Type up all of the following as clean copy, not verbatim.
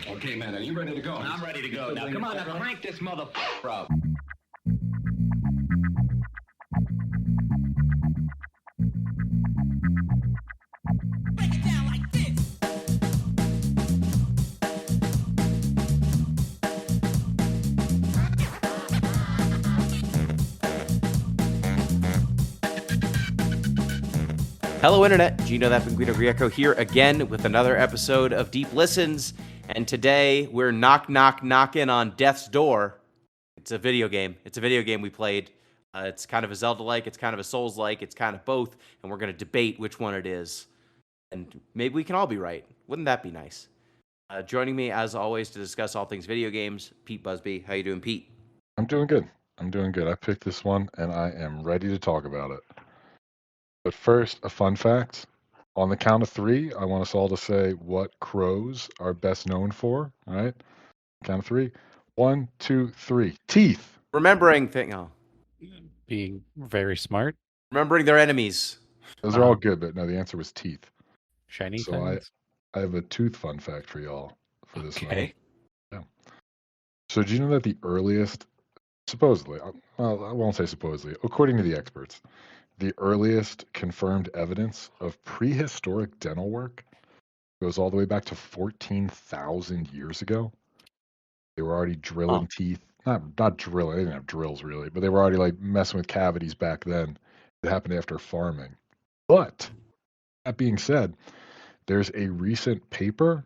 Okay, man, are you ready to go? I'm ready to go. Now, come on, now crank this motherfucker up. Break it down like this. Hello, Internet. Gino, that Guido Grieco here again with another episode of Deep Listens. And today we're knocking on death's door. It's a video game. It's a video game we played. It's kind of a Zelda-like. It's kind of a Souls-like. It's kind of both. And we're going to debate which one it is. And maybe we can all be right. Wouldn't that be nice? Joining me, as always, to discuss all things video games, Pete Busby. How you doing, Pete? I'm doing good. I picked this one, and I am ready to talk about it. But first, a fun fact. On the count of three, I want us all to say what crows are best known for. All right? Count of three. 1, 2, 3. Teeth. Remembering thing. Oh, Being very smart. remembering their enemies. Those are all good, but no, the answer was teeth. Shiny So things. I have a tooth fun fact for y'all for this one. Okay. So do you know that the earliest, supposedly, well, I won't say supposedly, according to the experts, the earliest confirmed evidence of prehistoric dental work goes all the way back to 14,000 years ago. They were already drilling teeth. Not drilling. They didn't have drills really, but they were already like messing with cavities back then. It happened after farming. But that being said, there's a recent paper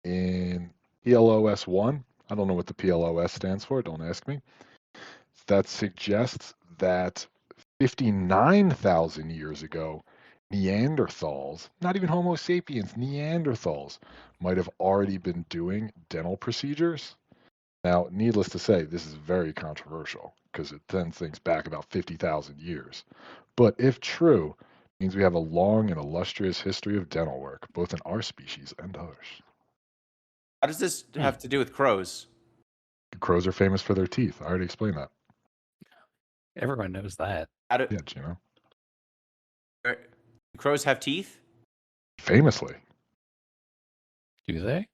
in PLOS 1. I don't know what the PLOS stands for. Don't ask me. That suggests that 59,000 years ago, Neanderthals, not even Homo sapiens, Neanderthals, might have already been doing dental procedures. Now, needless to say, this is very controversial because it sends things back about 50,000 years. But if true, it means we have a long and illustrious history of dental work, both in our species and others. How does this have to do with crows? Crows are famous for their teeth. I already explained that. Everyone knows that. How do Yeah, Gino. crows have teeth? Famously. Do they?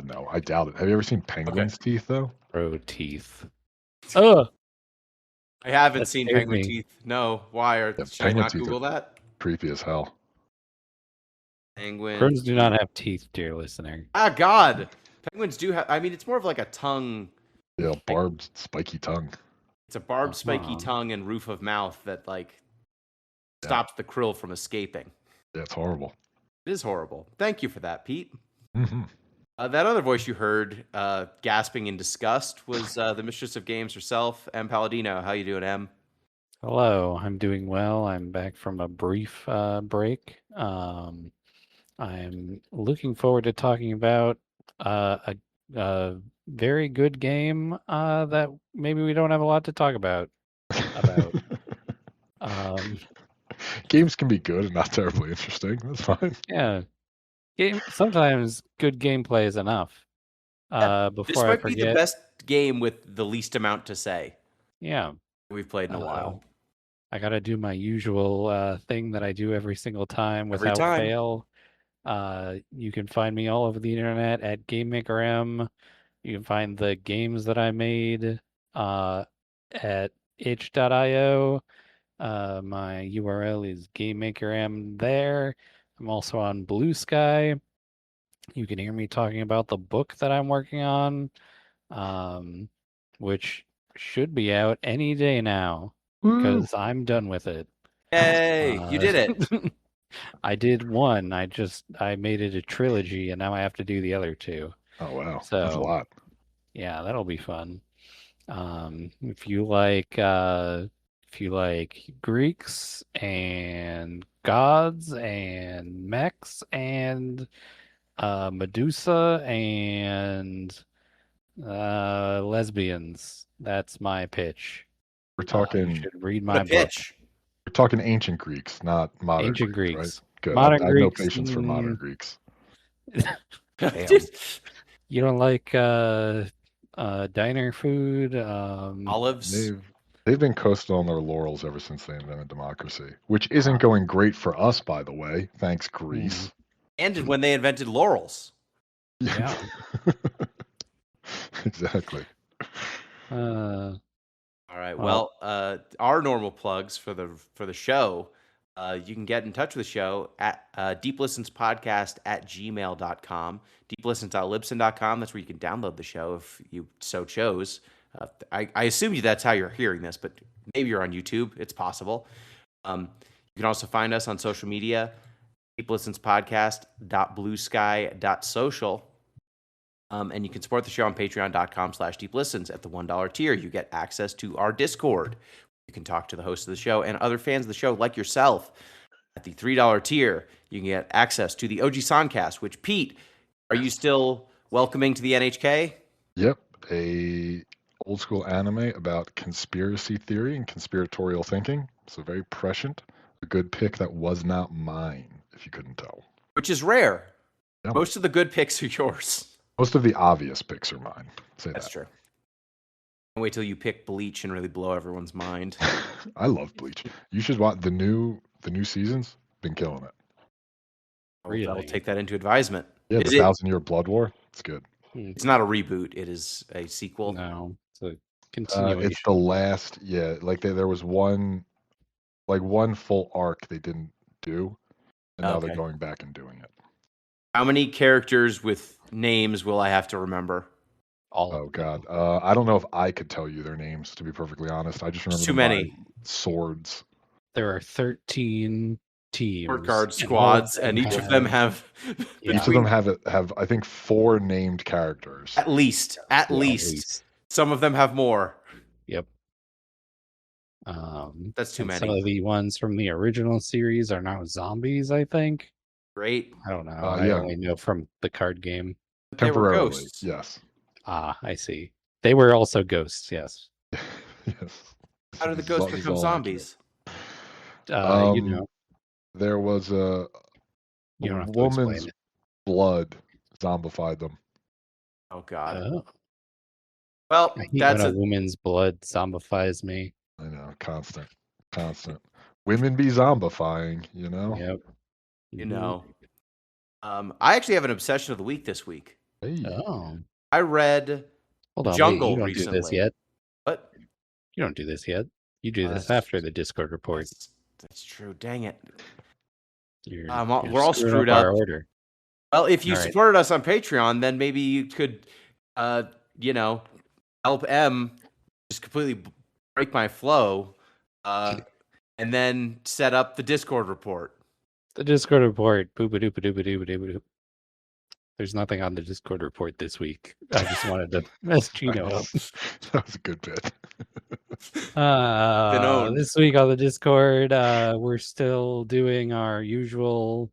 No, I doubt it. Have you ever seen penguins' teeth, though? Crow teeth. Oh, I haven't That seen scared penguin me. teeth. No, why? Or Yeah, should I penguin not teeth are- Google that? Creepy as hell. Penguin. crows do not have teeth, dear listener. Ah, God. Penguins do have. I mean, it's more of like a tongue. Yeah, barbed, spiky tongue. It's a barbed, spiky Uh-huh. tongue and roof of mouth that like Yeah. stops the krill from escaping. Yeah, it's horrible. It is horrible. Thank you for that, Pete. hmm That other voice you heard, gasping in disgust, was the mistress of games herself, M. Palladino. How you doing, M? Hello, I'm doing well. I'm back from a brief break. I'm looking forward to talking about a very good game that maybe we don't have a lot to talk about. Um, Games can be good and not terribly interesting. That's fine. yeah, sometimes good gameplay is enough. This Before I might be the forget, best game with the least amount to say yeah. we've played in a while. I gotta do my usual thing that I do every single time Every without time. fail. You can find me all over the internet at GameMakerM. You can find the games that I made at itch.io. My URL is GameMakerM there. I'm also on Blue Sky. You can hear me talking about the book that I'm working on, which should be out any day now Woo! because I'm done with it. Hey, you did it. I did one. I made it a trilogy, and now I have to do the other two. Oh wow, So that's a lot. yeah, that'll be fun. If you like Greeks and gods and mechs and Medusa and lesbians, that's my pitch. We're You talking should read What my a book. pitch. we're talking ancient Greeks, not modern Ancient Greeks, Greeks. right? Good. Modern I have no Greeks, patience for modern Greeks. Damn. You don't like diner food? Olives. They've been coasting on their laurels ever since they invented democracy, which isn't going great for us, by the way. Thanks, Greece. And when they invented laurels. Yeah. Exactly. All right. Well- Well, our normal plugs for the show, you can get in touch with the show at deeplistenspodcast@gmail.com, deeplisten.libsyn.com. That's where you can download the show if you so chose. I assume that's how you're hearing this, but maybe you're on YouTube. It's possible. You can also find us on social media, deeplistenspodcast.bluesky.social. And you can support the show on patreon.com/deeplistens. At the $1 tier, you get access to our Discord. You can talk to the host of the show and other fans of the show like yourself. At the $3 tier, you can get access to the OG Soncast, which, Pete, are you still welcoming to the NHK? Yep, a old school anime about conspiracy theory and conspiratorial thinking. So very prescient. A good pick that was not mine, if you couldn't tell. Which is rare. Yeah. Most of the good picks are yours. Most of the obvious picks are mine. Say That's that. true. And wait till you pick Bleach and really blow everyone's mind. I love Bleach. You should watch the new seasons. Been killing it. I'll Really? take that into advisement. Yeah, Is the it- 1,000-Year Blood War. It's good. It's not a reboot. It is a sequel. No, it's a continuation. It's the last. Yeah, like there was one full arc they didn't do, and now they're Okay. going back and doing it. How many characters with names will I have to remember? All Oh of them. God, I don't know if I could tell you their names, to be perfectly honest. I just remember Too them by many. swords. There are 13 teams. Court guard and all of squads, and each of them have Yeah. Each of them have I think 4 named characters. at least at least least. some of them have more. Yep. That's too and many. Some of the ones from the original series are now zombies, I think. Great. I don't know. I Yeah. only know from the card game. They were Temporarily, ghosts. yes. Ah, I see. They were also ghosts, yes. Yes. How did the This is ghosts all- this is become all accurate. zombies? You know, There was a you don't have to explain woman's it. blood zombified them. Oh God. Oh, Well, I hate that's when a a woman's blood zombifies me. I know, constant. Women be zombifying, you know. Yep. you Mhm. know. I actually have an obsession of the week this week. Hey, Oh, I read hold on. Wait, Jungle you don't do this recently. yet. What? You don't do this yet. You do Oh, this that's- after the Discord report. That's true. Dang it. You're, We're all screwing screwed our up. order. Well, if you All right. supported us on Patreon, then maybe you could, help M just completely break my flow, and then set up the Discord report. The Discord report. Booba doopa doopa doopa doopa doop. There's nothing on the Discord report this week. I just wanted to mess Gino up. that was a good bit. owned. This week on the Discord, we're still doing our usual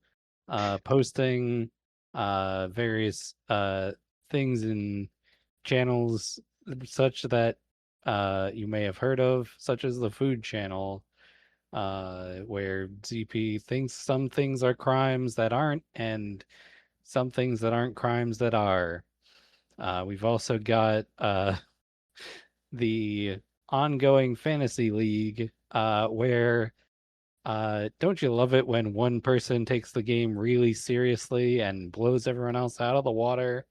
posting various things in channels such that you may have heard of, such as the food channel, where ZP thinks some things are crimes that aren't, and some things that aren't crimes that are. We've also got the ongoing fantasy league, where don't you love it when one person takes the game really seriously and blows everyone else out of the water,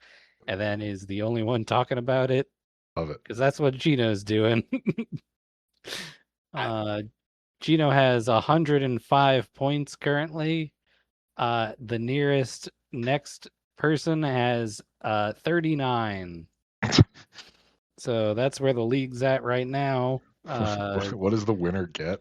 and then is the only one talking about it? Love it. Because that's what Gino's doing. Gino has 105 points currently. The next person has 39. So that's where the league's at right now. What does the winner get?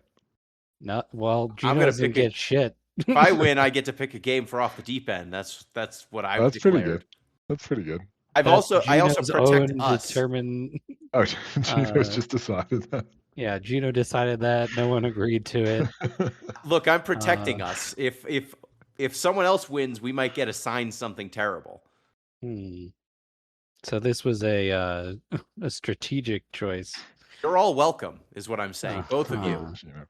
Gino gonna doesn't pick it. get shit. If I win, I get to pick a game for off the deep end. That's what I've That's declared. pretty good. That's pretty good. I also Gino's protect own us. Oh, Gino's just decided that. Yeah, Gino decided that. No one agreed to it. Look, I'm protecting us. If someone else wins, we might get assigned something terrible. So this was a strategic choice. You're all welcome, is what I'm saying. Both of you. Gino.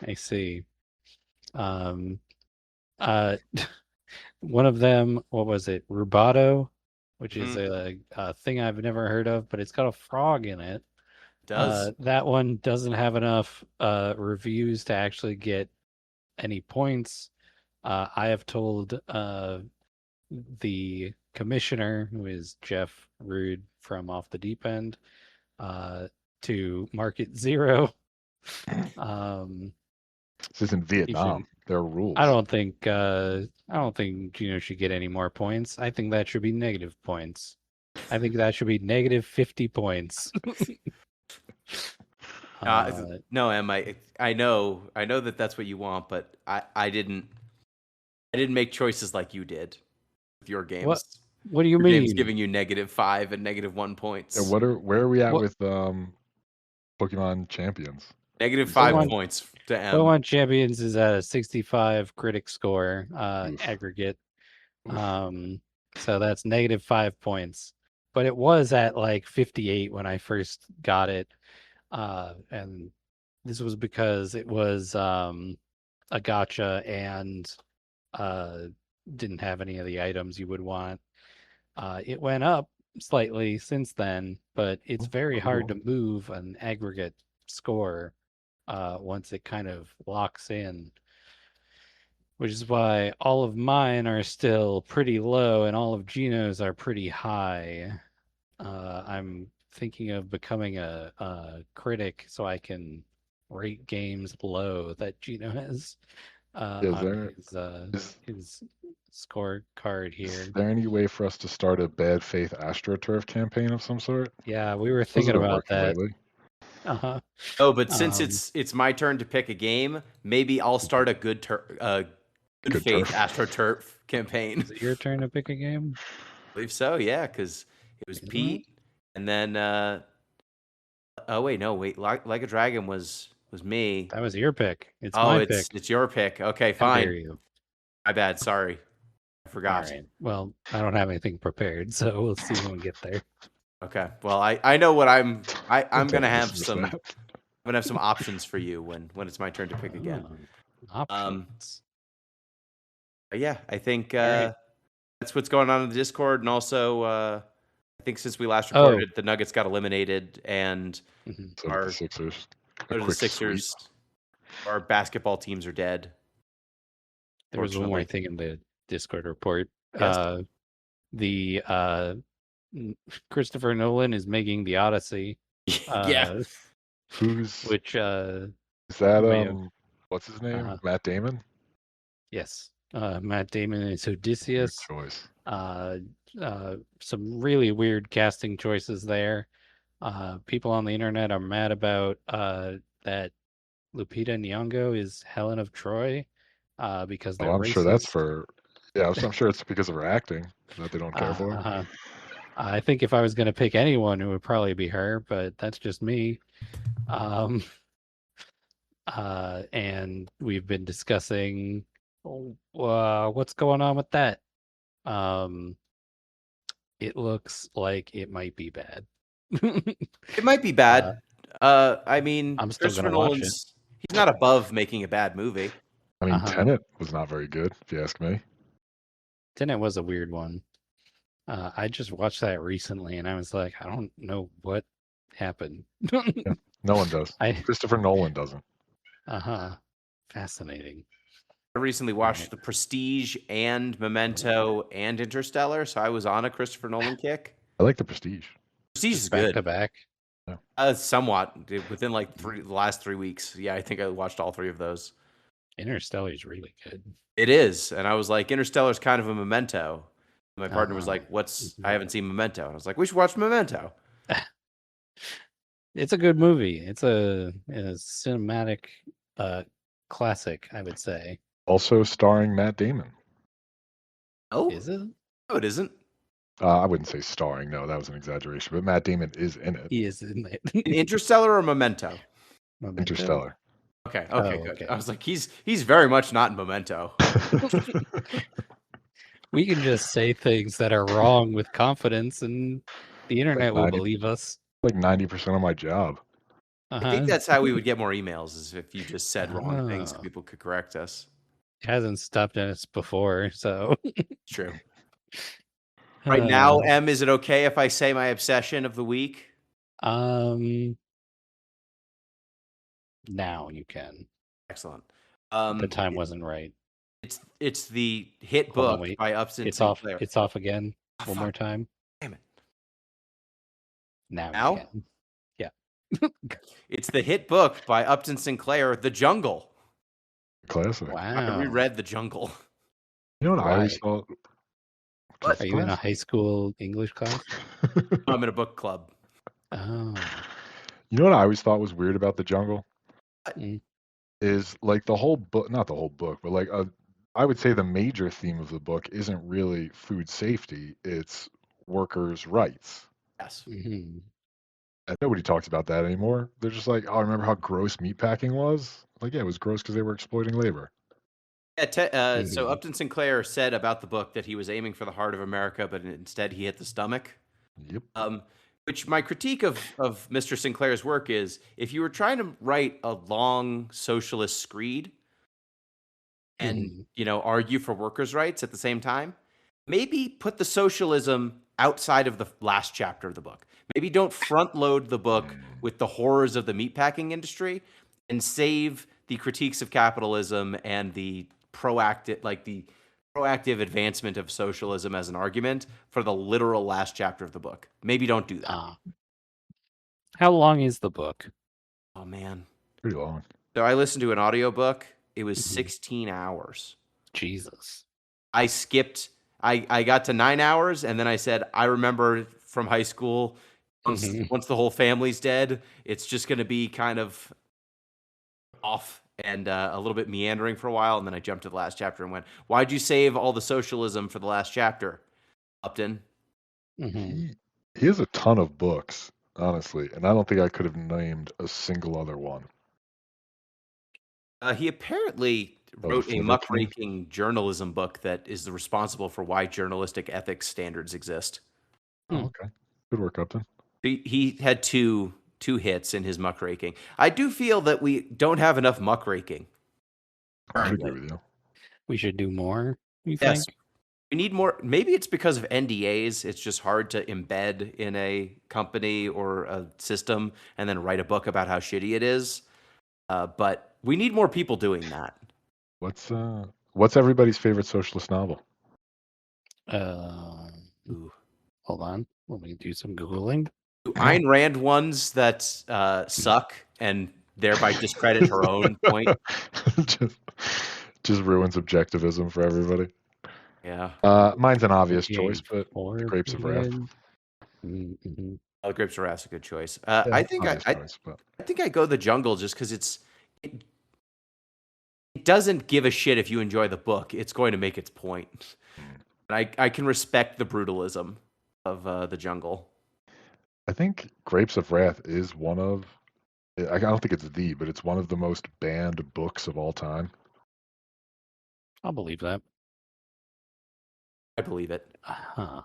I see. One of them, what was it? Rubato, which is a thing I've never heard of, but it's got a frog in it. Does That one doesn't have enough reviews to actually get any points. I have told the commissioner, who is Jeff Rude from Off the Deep End, to Market Zero. This isn't Vietnam. There are rules. I don't think Gino should get any more points. I think that should be negative points. I think that should be negative 50 points. No, Em, I know that that's what you want, but I didn't make choices like you did with your games. What do you Your mean? game's giving you -5 and -1 points. Yeah, where are we at with Pokemon Champions? -5 points to M. Pokemon Champions is at a 65 critic score aggregate. So that's -5 points. But it was at like 58 when I first got it. And this was because it was a gacha and didn't have any of the items you would want. It went up slightly since then, but it's very hard to move an aggregate score once it kind of locks in, which is why all of mine are still pretty low and all of Gino's are pretty high. I'm thinking of becoming a critic so I can rate games low that Gino has on his scorecard here. Is there any way for us to start a bad faith AstroTurf campaign of some sort? Yeah, we were thinking about that. Lately. Oh, but since it's my turn to pick a game, maybe I'll start a good faith AstroTurf campaign. Is it your turn to pick a game? I believe so, yeah, because it was Pete, and then Like a Dragon was me. That was your pick. It's my pick. It's your pick. Okay, How fine. dare you? My bad. Sorry, I forgot. All right. Well, I don't have anything prepared, so we'll see when we get there. Okay. Well, I know what I'm gonna have some. I'm gonna have some options for you when it's my turn to pick again. Options. Yeah, I think right. that's what's going on in the Discord, and also I think since we last recorded, the Nuggets got eliminated, and the Sixers. The Sixers, our basketball teams are dead. There was one more thing in the Discord report. Yes. The Christopher Nolan is making the Odyssey. Yeah. Which is that? What's his name? Matt Damon. Yes. Matt Damon is Odysseus. Good choice. Some really weird casting choices there. People on the internet are mad about that Lupita Nyong'o is Helen of Troy because they're I'm racist. sure that's for. Yeah, I'm sure it's because of her acting that they don't care for. I think if I was going to pick anyone, it would probably be her, but that's just me. And we've been discussing what's going on with that. It looks like it might be bad. It might be bad. I mean, I'm still Christopher gonna watch Nolan's he's not above making a bad movie. I mean, Tenet was not very good, if you ask me. Tenet was a weird one. I just watched that recently, and I was like, I don't know what happened. Yeah, no one does. Christopher Nolan doesn't. Fascinating. I recently watched The Prestige and Memento and Interstellar, so I was on a Christopher Nolan kick. I like The Prestige. Prestige is back good. To back. Yeah. Somewhat within like the last 3 weeks. Yeah, I think I watched all 3 of those. Interstellar is really good. It is, and I was like, Interstellar is kind of a Memento. My partner was like, I haven't seen Memento. And I was like, we should watch Memento. It's a good movie. It's a cinematic classic, I would say. Also starring Matt Damon. Oh, is it? No, it isn't. I wouldn't say starring. No, that was an exaggeration. But Matt Damon is in it. He is in it. In Interstellar or Memento? Interstellar. Okay, good. Okay. I was like, he's very much not in Memento. We can just say things that are wrong with confidence, and the internet will believe us. Like 90% of my job. I think that's how we would get more emails, is if you just said wrong things, so people could correct us. It hasn't stopped us before, so true. Right now, Em, is it okay if I say my obsession of the week? Now you can. Excellent. The time wasn't right. It's the hit book by Upson It's Sinclair. It's off again. one more time. Damn it. Now Now? you can. Yeah. It's the hit book by Upton Sinclair, The Jungle. Classic. I Wow. reread The Jungle. You know what I always Why? thought? What? Are you in a high school English class? I'm in a book club. Oh. You know what I always thought was weird about the jungle Mm. is like the whole book, not the whole book, but like I would say the major theme of the book isn't really food safety, it's workers' rights. Yes. Mhm. And nobody talks about that anymore. They're just like, oh, remember how gross meatpacking was? Like, yeah, it was gross because they were exploiting labor. Yeah, so Mhm. Upton Sinclair said about the book that he was aiming for the heart of America, but instead he hit the stomach. Yep. Which my critique of Mr. Sinclair's work is, if you were trying to write a long socialist screed and Mhm. argue for workers' rights at the same time, maybe put the socialism outside of the last chapter of the book. Maybe don't front load the book with the horrors of the meatpacking industry and save the critiques of capitalism and the proactive advancement of socialism as an argument for the literal last chapter of the book. Maybe don't do that. Ah. How long is the book? Oh man. Pretty long. So I listened to an audiobook. It was Mhm. 16 hours. Jesus. I skipped. I got to 9 hours, and then I said, I remember from high school. Mhm. Once the whole family's dead, it's just going to be kind of off and a little bit meandering for a while, and then I jumped to the last chapter and went, "Why'd you save all the socialism for the last chapter, Upton?" Mhm. He has a ton of books, honestly, and I don't think I could have named a single other one. He apparently Oh, wrote a Flipper King? muckraking journalism book that is responsible for why journalistic ethics standards exist. Oh, Hmm. okay. Good work, Upton. He had two hits in his muckraking. I do feel that we don't have enough muckraking. I agree with you. We should do more, you Yes, think? we need more. Maybe it's because of NDAs. It's just hard to embed in a company or a system and then write a book about how shitty it is. But we need more people doing that. What's everybody's favorite socialist novel? Ooh. Hold on. Let me do some Googling. Do Ayn Rand ones that suck and thereby discredit her own point. just, just ruins objectivism for everybody. Yeah. Mine's an obvious choice, but The 1984 Grapes of Wrath. period. Mhm. Oh, Grapes of Wrath's a good choice. Yeah, I think obvious choice, but I think I go The Jungle just because it doesn't give a shit if you enjoy the book. It's going to make its point. And I can respect the brutalism of The Jungle. I think Grapes of Wrath is one of, I don't think it's but it's one of the most banned books of all time. I'll believe that. I believe it. Huh.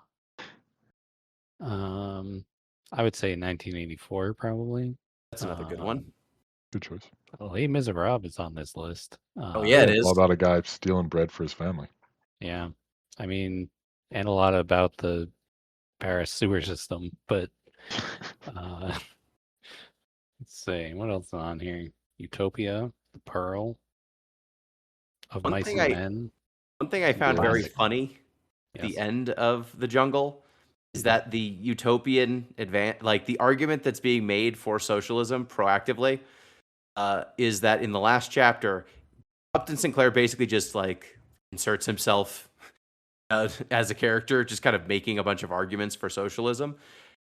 I would say 1984 probably. That's another good one. Good choice. Les Miserables is on this list. Oh yeah, it It's all is. about a guy stealing bread for his family. Yeah. I mean, and a lot about the Paris sewer system, but let's see, what else is on here? Utopia, The Pearl, Of One Mice thing and I- Men. One thing I found very Classic. funny at the Yes. end of The Jungle is that the utopian like the argument that's being made for socialism proactively is that in the last chapter, Upton Sinclair basically just like inserts himself as a character, just kind of making a bunch of arguments for socialism.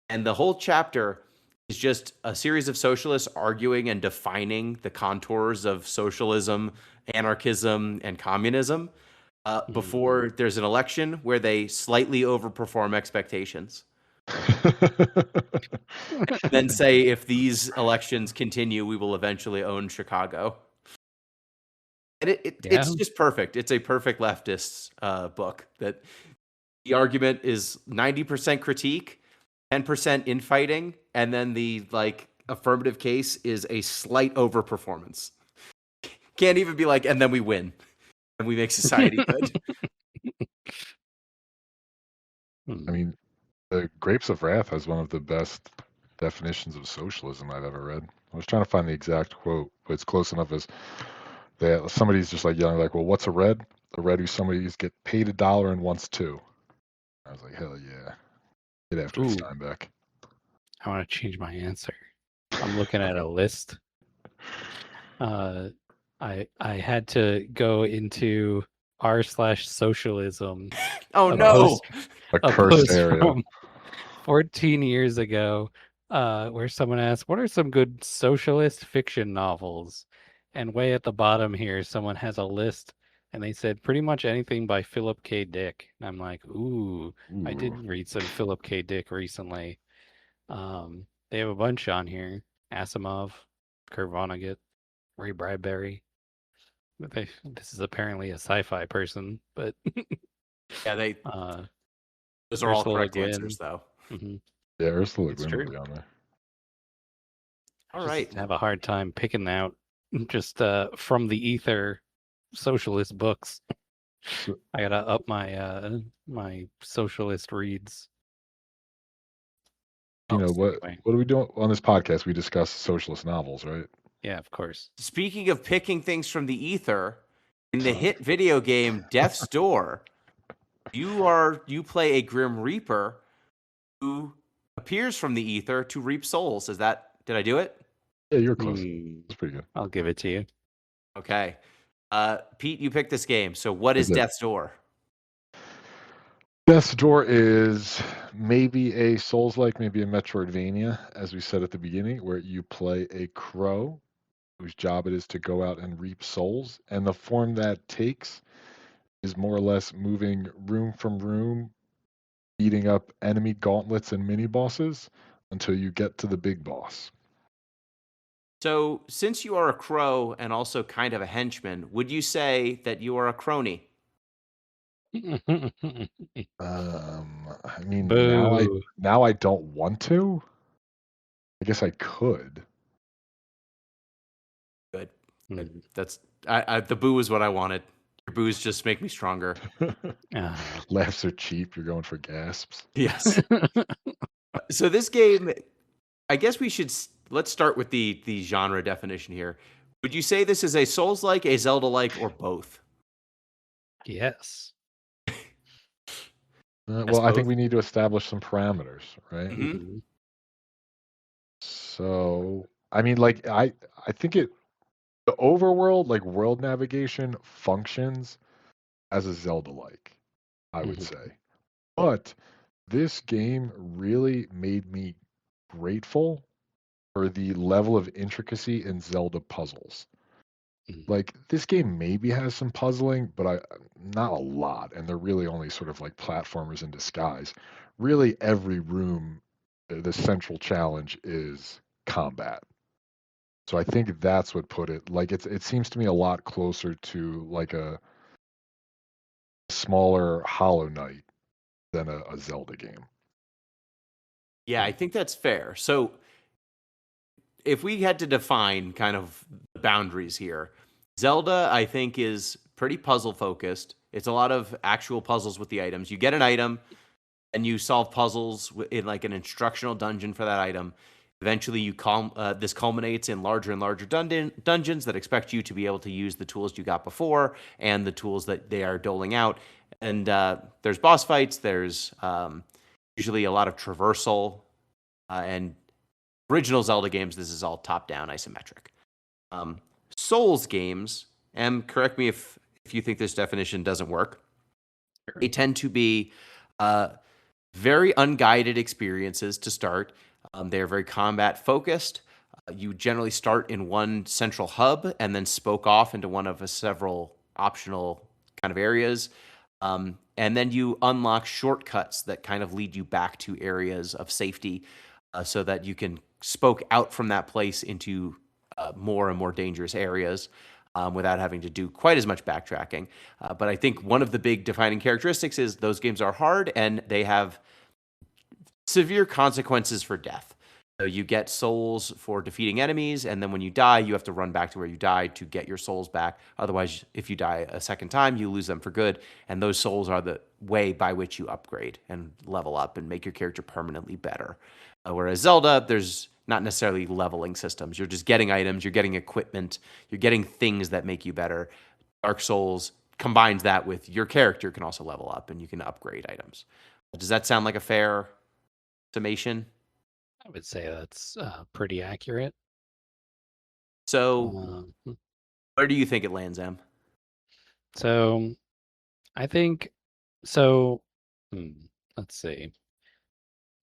And the whole chapter is just a series of socialists arguing and defining the contours of socialism, anarchism, and communism before there's an election where they slightly overperform expectations. And then say, if these elections continue, we will eventually own Chicago. And it's Yeah. just perfect. It's a perfect leftist book that the argument is 90% critique, 10% infighting, and then the like affirmative case is a slight overperformance. Can't even be like, and then we win and we make society good. I mean, The Grapes of Wrath has one of the best definitions of socialism I've ever read. I was trying to find the exact quote, but it's close enough as that somebody's just like yelling, like, well, what's a red? A red who somebody's get paid $1 and wants two. I was like, hell yeah. Get after it, Ooh. Steinbeck. I want to change my answer. I'm looking at a list. I had to go into r/socialism. Oh a no! post A a cursed post area. from 14 years ago, where someone asked, "What are some good socialist fiction novels?" And way at the bottom here, someone has a list, and they said pretty much anything by Philip K. Dick. And I'm like, ooh, I did Ooh. read some Philip K. Dick recently. They have a bunch on here: Asimov, Kurt Vonnegut, Ray Bradbury. But this is apparently a sci-fi person, but Yeah, uh, those are all Ursula Le correct Guin. answers, though. hmm Yeah, Ursula Le It's Guin would true. be on there. All Just right. have a hard time picking out just from the ether socialist books. So, I gotta up my socialist reads. you know, Anyway, what do we do on this podcast? We discuss socialist novels, right? yeah, of course. Speaking of picking things from the ether, in the hit video game Death's Door, you play a Grim Reaper who appears from the ether to reap souls. Did I do it? Yeah, you're close. Hmm, That's pretty good. I'll give it to you. Okay. Pete, you picked this game. So what I is did. Death's Door? Death's Door is maybe a Souls-like, maybe a Metroidvania, as we said at the beginning, where you play a crow whose job it is to go out and reap souls. And the form that takes is more or less moving room from room, beating up enemy gauntlets and mini bosses until you get to the big boss. So since you are a crow and also kind of a henchman, would you say that you are a crony? I mean, Boo. now I don't want to. I guess I could. Good. Good. Hmm. That's the boo is what I wanted. Your boos just make me stronger. Ah. Laughs are cheap. You're going for gasps. Yes. So this game, I guess let's start with the genre definition here. Would you say this is a Souls-like, a Zelda-like, or both? Yes. Well, I think both. we need to establish some parameters, right? Mhm. Mhm. So, I mean, like I think the overworld, like world navigation, functions as a Zelda-like, I would Mhm. say. But this game really made me grateful for the level of intricacy in Zelda puzzles. Mhm. Like this game maybe has some puzzling, but not a lot, and they're really only sort of like platformers in disguise. Really, every room, the central challenge is combat. So I think that's what put it like it seems to me a lot closer to like a smaller Hollow Knight than a Zelda game. Yeah, I think that's fair. So if we had to define kind of the boundaries here, Zelda, I think, is pretty puzzle focused. It's a lot of actual puzzles with the items. You get an item and you solve puzzles in like an instructional dungeon for that item. Eventually, this culminates in larger and larger dungeons that expect you to be able to use the tools you got before and the tools that they are doling out. And there's boss fights. There's usually a lot of traversal and original Zelda games, this is all top-down isometric. Souls games, and correct me if you think this definition doesn't work, they tend to be very unguided experiences to start. They are very combat-focused. You generally start in one central hub and then spoke off into one of several optional kind of areas. And then you unlock shortcuts that kind of lead you back to areas of safety so that you can spoke out from that place into more and more dangerous areas without having to do quite as much backtracking. But I think one of the big defining characteristics is those games are hard and they have severe consequences for death. So you get souls for defeating enemies, and then when you die, you have to run back to where you died to get your souls back. Otherwise, if you die a second time, you lose them for good. And those souls are the way by which you upgrade and level up and make your character permanently better. Whereas Zelda, there's not necessarily leveling systems. You're just getting items, you're getting equipment, you're getting things that make you better. Dark Souls combines that with your character can also level up and you can upgrade items. Does that sound like a fair summation? I would say that's pretty accurate. So, where do you think it lands, Em? So I think so. Let's see.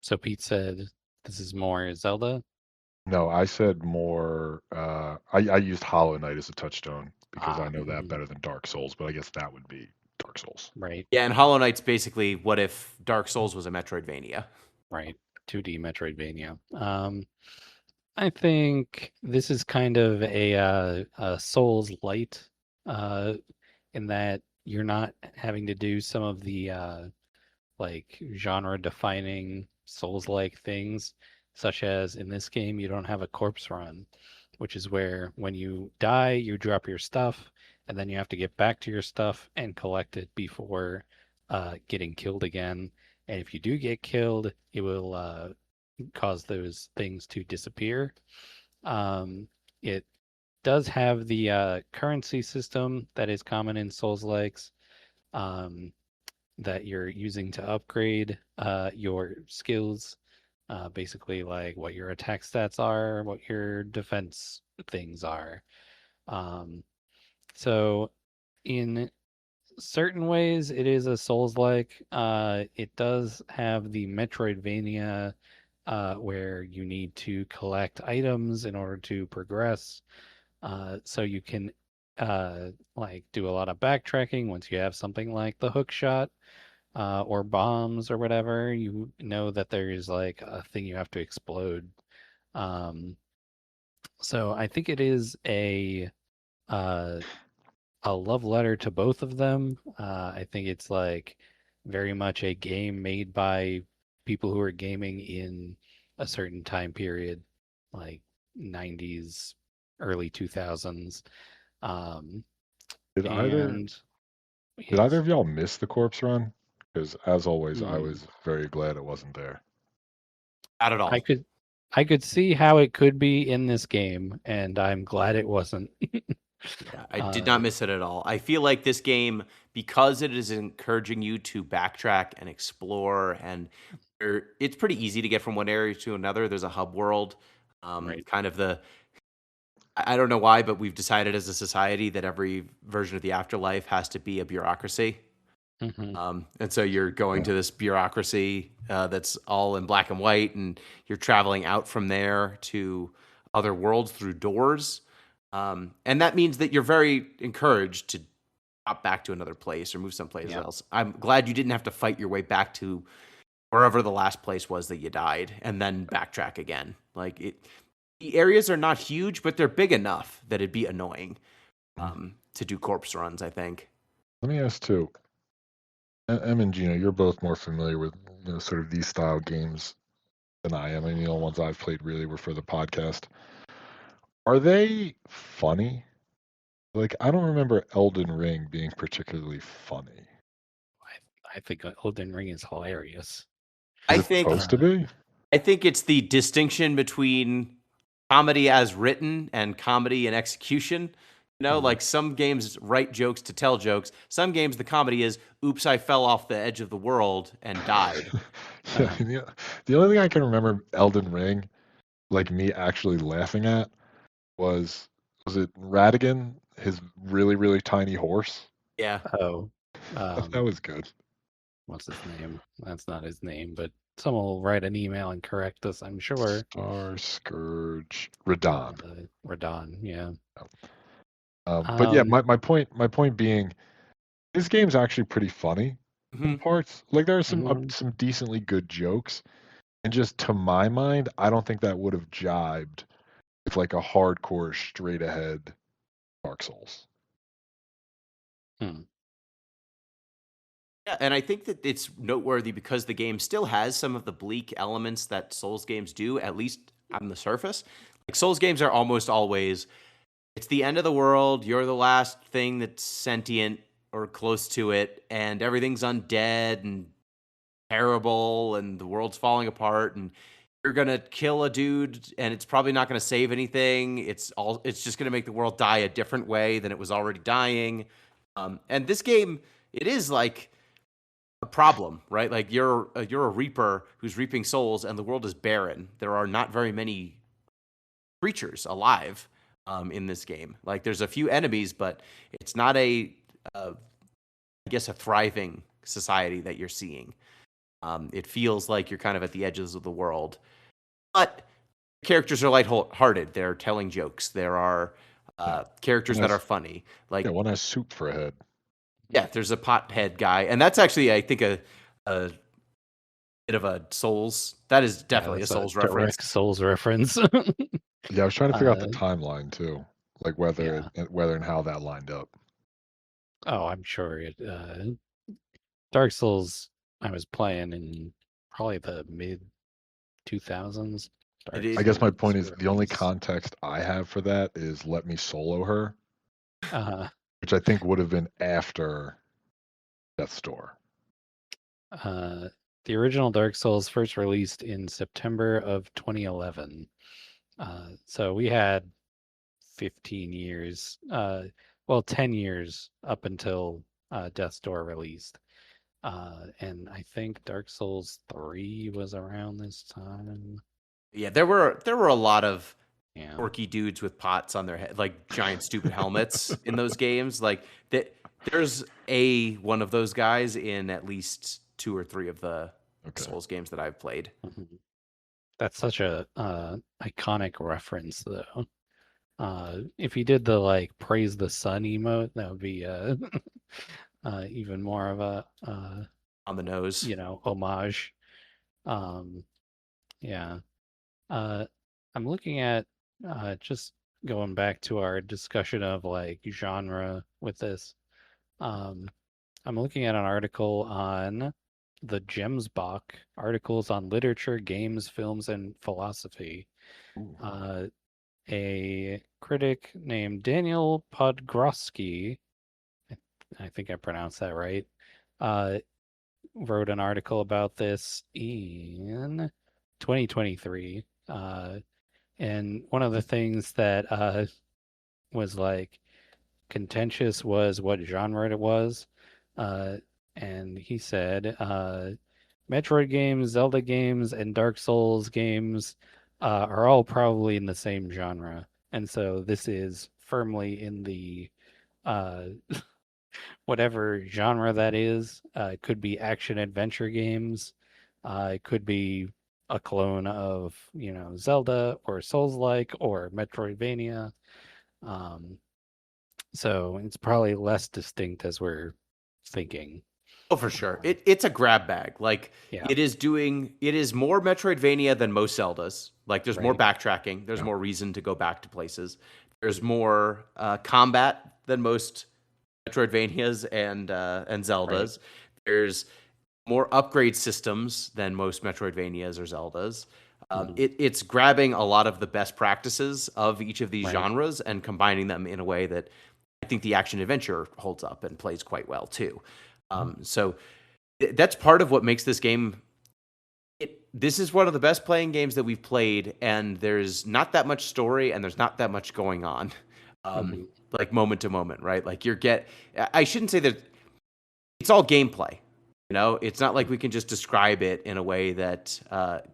So Pete said this is more Zelda. No, I said more. I used Hollow Knight as a touchstone because I know that better than Dark Souls, but I guess that would be Dark Souls. Right. Yeah, and Hollow Knight's basically what if Dark Souls was a Metroidvania? Right. 2D Metroidvania. I think this is kind of a Souls light, in that you're not having to do some of the like genre defining Souls like things, such as in this game, you don't have a corpse run, which is where when you die, you drop your stuff, and then you have to get back to your stuff and collect it before getting killed again. And if you do get killed, it will cause those things to disappear. It does have the currency system that is common in Souls likes. That you're using to upgrade your skills, basically like what your attack stats are, what your defense things are. So in certain ways, it is a Souls-like. It does have the Metroidvania where you need to collect items in order to progress. So you can like do a lot of backtracking once you have something like the hook shot or bombs or whatever. You know that there's like a thing you have to explode. Um, so I think it is uh, a love letter to both of them. I think it's like very much a game made by people who are gaming in a certain time period, like 90s, early 2000s. Um, Did either and did either yes, of y'all miss the corpse run? Because as always, I hmm, was very glad it wasn't there. Not at I all. could I could see how it could be in this game, and I'm glad it wasn't. Yeah, I did uh, not miss it at all. I feel like this game, because it is encouraging you to backtrack and explore, and it's pretty easy to get from one area to another. There's a hub world, right. kind of the. I don't know why, but we've decided as a society that every version of the afterlife has to be a bureaucracy. Hmm. And so you're going Yeah. to this bureaucracy that's all in black and white, and you're traveling out from there to other worlds through doors. And that means that you're very encouraged to hop back to another place or move someplace Yeah. else. I'm glad you didn't have to fight your way back to wherever the last place was that you died and then backtrack again. Like the areas are not huge, but they're big enough that it'd be annoying to do corpse runs, I think. Let me ask too. Em and Gino, you're both more familiar with sort of these style games than I am. I mean, the only ones I've played really were for the podcast. Are they funny? Like, I don't remember Elden Ring being particularly funny. I think Elden Ring is hilarious. Is I it think supposed to Uh, be? I think it's the distinction between comedy as written and comedy and execution. mhm. Like some games write jokes to tell jokes. Some games, the comedy is, oops, I fell off the edge of the world and died. Yeah, the only thing I can remember Elden Ring, like me actually laughing at, was it Radigan, his really, really tiny horse? Yeah. Oh, That was good. what's his name? That's not his name, but someone will write an email and correct us, I'm sure. Star Scourge Radon. Radon, yeah. But yeah, Um, my point being, this game's actually pretty funny in Mhm. parts. Like there are some mhm. some decently good jokes, and just to my mind, I don't think that would have jibed with like a hardcore straight ahead Dark Souls. Hmm. Yeah, and I think that it's noteworthy because the game still has some of the bleak elements that Souls games do, at least on the surface. Like Souls games are almost always, it's the end of the world, you're the last thing that's sentient or close to it, and everything's undead and terrible and the world's falling apart and you're gonna kill a dude and it's probably not gonna save anything. It's just gonna make the world die a different way than it was already dying. And this game, it is like a problem, right? Like you're a reaper who's reaping souls, and the world is barren. There are not very many creatures alive in this game. Like there's a few enemies, but it's not I guess, a thriving society that you're seeing. It feels like you're kind of at the edges of the world, but characters are lighthearted. They're telling jokes. There are characters that Nice. are funny. Like Yeah, one has soup for a head. yeah, there's a pothead guy, and that's actually I think a bit of a Souls. That is definitely a that's Souls direct reference. Souls reference. Yeah, I was trying to figure out the Uh, timeline too, like whether and how that lined up. Oh, I'm sure it. Dark Souls, I was playing in probably the mid 2000s. Dark It I guess my Souls point is the only release. context I have for that is let me solo her, Uh, which I think would have been after Death's Door. the original Dark Souls first released in September of 2011. So we had 15 years, well, 10 years up until Death's Door released. And I think Dark Souls 3 was around this time. Yeah, there were a lot of Yeah. quirky dudes with pots on their head, like giant stupid helmets in those games. Like that, there's one of those guys in at least 2 or 3 of the Okay. Souls games that I've played. Mhm. That's such a iconic reference, though. If you did the like praise the sun emote, that would be even more of a On the nose. homage. Yeah. I'm looking at just going back to our discussion of like genre with this. Um, I'm looking at an article on the Gemsbach articles on literature, games, films, and philosophy. Ooh. A critic named Daniel Podgroski, I think I pronounced that right, uh, wrote an article about this in 2023. And one of the things that was like contentious was what genre it was. And he said Metroid games, Zelda games, and Dark Souls games are all probably in the same genre. And so this is firmly in the uh, whatever genre that is. It could be action adventure games. It could be a clone of, Zelda or Souls-like or Metroidvania. Um, so it's probably less distinct as we're thinking. Oh, for sure. It's a grab bag. Like Yeah. it is more Metroidvania than most Zeldas. Like there's more Right. backtracking. There's Yeah. more reason to go back to places. There's more combat than most Metroidvanias and Zeldas. There's more upgrade systems than most Metroidvanias or Zeldas. It's grabbing a lot of the best practices of each of these Right. genres and combining them in a way that I think the action adventure holds up and plays quite well too. So that's part of what makes this game. This is one of the best playing games that we've played, and there's not that much story and there's not that much going on, like moment to moment, right? Like I shouldn't say that it's all gameplay. It's not like we can just describe it in a way that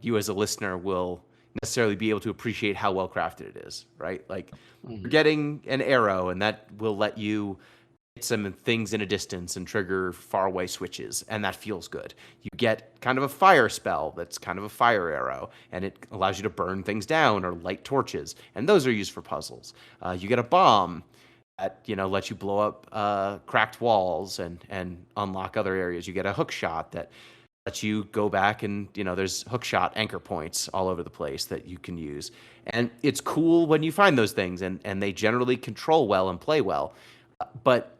you as a listener will necessarily be able to appreciate how well crafted it is, right? Like you're getting an arrow, and that will let you hit some things in a distance and trigger faraway switches, and that feels good. You get kind of a fire spell that's kind of a fire arrow, and it allows you to burn things down or light torches, and those are used for puzzles. You get a bomb that lets you blow up cracked walls and unlock other areas. You get a hook shot that lets you go back and there's hook shot anchor points all over the place that you can use. And it's cool when you find those things, and they generally control well and play well. But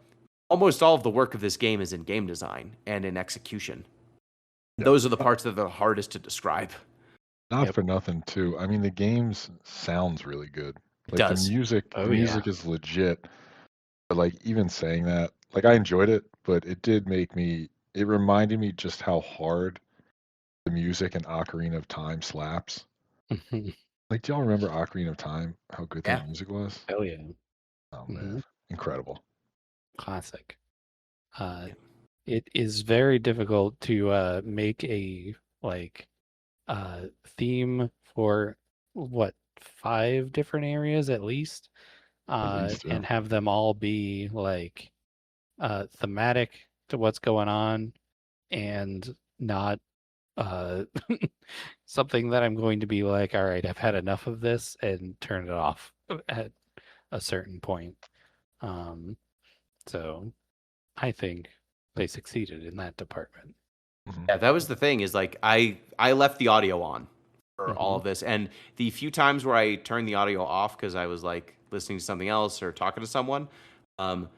almost all of the work of this game is in game design and in execution. Yeah. Those are the parts that are the hardest to describe. Not for nothing, too. I mean, the games sounds really good. It Like does. the music, Oh, the music is legit. But like even saying that, like I enjoyed it, but it did make me. It reminded me just how hard the music in Ocarina of Time slaps. Like, do y'all remember Ocarina of Time? How good Yeah. that music was? Hell yeah. Oh man, incredible. Classic. It is very difficult to make a like theme for what 5 different areas at least, At least, yeah. and have them all be like thematic to what's going on and not uh something that I'm going to be like, all right, I've had enough of this and turn it off at a certain point. Um, so I think they succeeded in that department. Mhm. Yeah, that was the thing is like I left the audio on for all Mhm. of this, and the few times where I turned the audio off because I was like listening to something else or talking to someone, um,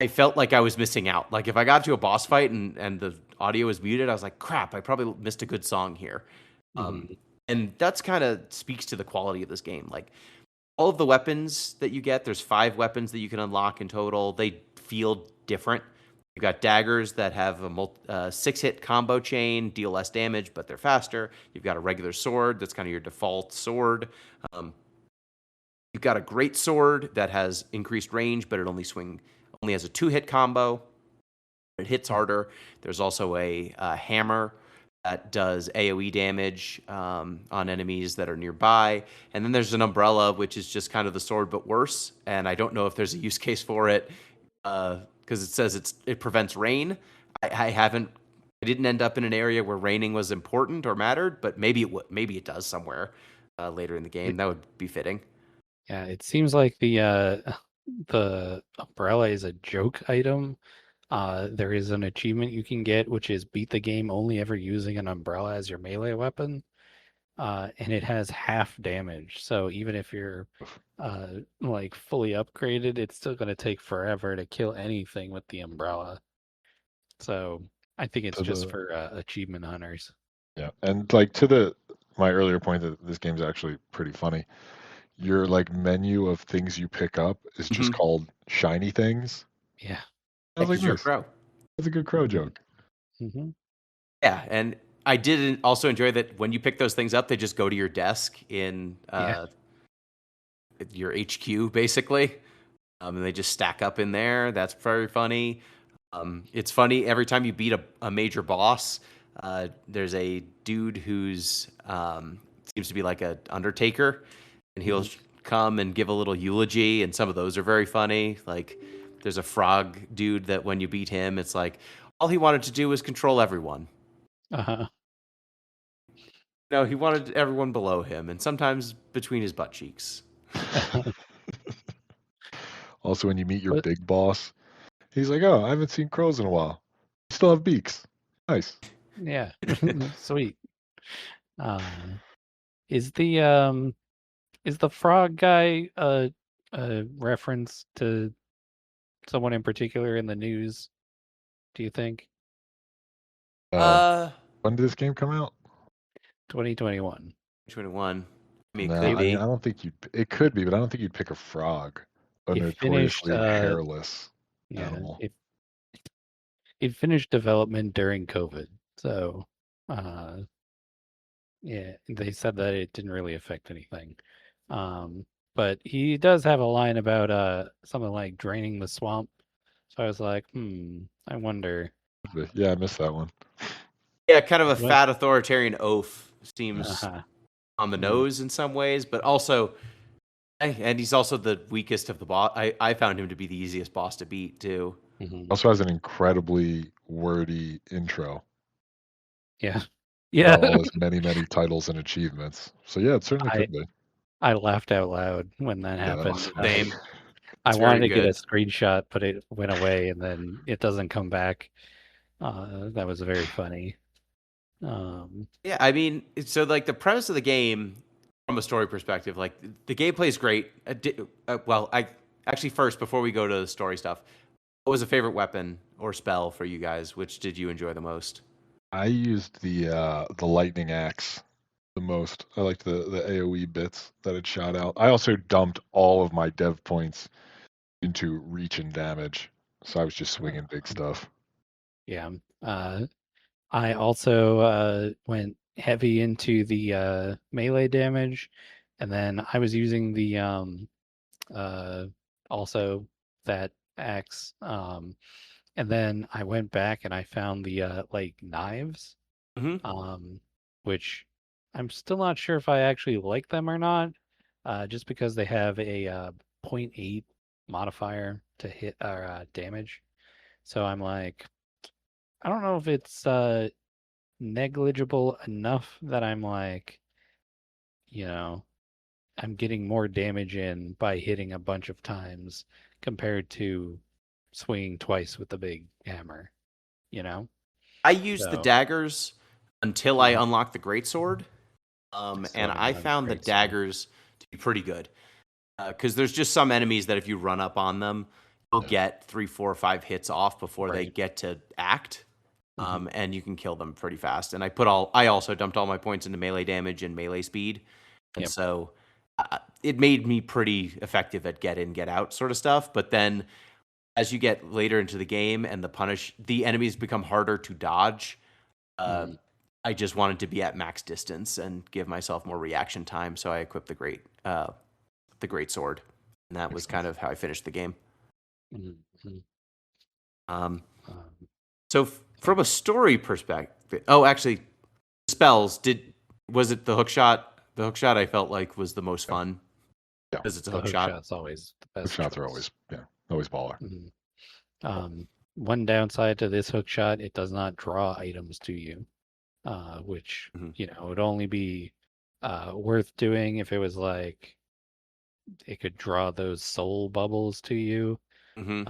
I felt like I was missing out. Like if I got to a boss fight and the audio was muted, I was like, crap, I probably missed a good song here. Mhm. And that's kind of speaks to the quality of this game. Like all of the weapons that you get, there's 5 weapons that you can unlock in total. They feel different. You've got daggers that have a 6-hit combo chain, deal less damage, but they're faster. You've got a regular sword that's kind of your default sword. Um, you've got a great sword that has increased range, but it only has a 2-hit combo. It hits harder. There's also a hammer that does AoE damage on enemies that are nearby. And then there's an umbrella, which is just kind of the sword but worse. And I don't know if there's a use case for it because it says it prevents rain. I didn't end up in an area where raining was important or mattered, but maybe it does somewhere later in the It, game. That would be fitting. yeah, it seems like the umbrella is a joke item. There is an achievement you can get, which is beat the game only ever using an umbrella as your melee weapon. And it has half damage. So even if you're like fully upgraded, it's still going to take forever to kill anything with the umbrella. So I think it's To just the for achievement hunters. Yeah, and like to the my earlier point that this game's actually pretty funny. Your like menu of things you pick up is just Mm-hmm. called shiny things. Yeah. I was like, Because you're a nice. crow. That's a good crow Mhm. joke. Mhm. Yeah, and I did also enjoy that when you pick those things up, they just go to your desk in Yeah. your HQ, basically, and they just stack up in there. That's very funny. It's funny every time you beat a major boss. There's a dude who's seems to be like a undertaker, and he'll Mhm. come and give a little eulogy, and some of those are very funny. Like there's a frog dude that when you beat him, it's like all he wanted to do was control everyone. Uh-huh. No, he wanted everyone below him, and sometimes between his butt cheeks. Also, when you meet your But big boss, he's like, "Oh, I haven't seen crows in a while. Still have beaks. Nice." yeah, sweet. Uh, is the frog guy a reference to someone in particular in the news, do you think? Uh, Uh, when did this game come out? 2021. 21. I mean, it No, could It I mean I be. don't think you. It could be, but I don't think you'd pick a frog, a it finished notoriously hairless yeah, animal. it finished development during COVID. So uh yeah, they said that it didn't really affect anything. Um but he does have a line about something like draining the swamp. So I was like, I wonder Yeah, I missed that one. Yeah, kind of a what fat authoritarian oath seems uh-huh. on the Mm, nose in some ways, but also, and he's also the weakest of the boss. I found him to be the easiest boss to beat too. mhm. Also has an incredibly wordy intro Yeah. Yeah. about all his many, many titles and achievements. So yeah, it certainly I could be. I laughed out loud when that Yeah, that happened. was funny. Same. I It's very wanted to get a good. screenshot, but it went away and then it doesn't come back. That was very funny. Um, Yeah, I mean, so like the premise of the game, from a story perspective, like the gameplay is great. Well, I actually first before we go to the story stuff, what was a favorite weapon or spell for you guys? Which did you enjoy the most? I used the lightning axe the most. I liked the AoE bits that it shot out. I also dumped all of my dev points into reach and damage, so I was just swinging big stuff. yeah. I also went heavy into the melee damage, and then I was using the uh, also that axe. And then I went back and I found the like knives, Mm-hmm. which I'm still not sure if I actually like them or not, just because they have a zero point 0.8 modifier to hit or damage. So I'm like, I don't know if it's negligible enough that I'm like, you know, I'm getting more damage in by hitting a bunch of times compared to swinging twice with the big hammer, you know? I used the So, daggers until I mhm. unlocked the greatsword, I still and haven't I gotten the found the great sword. daggers to be pretty good. Because there's just some enemies that if you run up on them, you'll Yeah. get 3, 4, or 5 hits off before they Right. get to act, Hmm. and you can kill them pretty fast. And I also dumped all my points into melee damage and melee speed, and Yep. so it made me pretty effective at get in, get out sort of stuff. But then as you get later into the game and the enemies become harder to dodge. Uh, Hmm. I just wanted to be at max distance and give myself more reaction time, so I equipped the great sword, and that Makes was kind sense. of how I finished the game. Hmm. Um, Um, so so, from a story perspective, oh, actually, spells was it the hook shot? The hook shot I felt like was the most Yeah. fun Yeah. because it's a the hook hook shot. shot's always the Hook best shots are choice. always always baller. Mhm. One downside to this hook shot, it does not draw items to you, which, Hmm. would only be worth doing if it was like it could draw those soul bubbles to you. Hmm.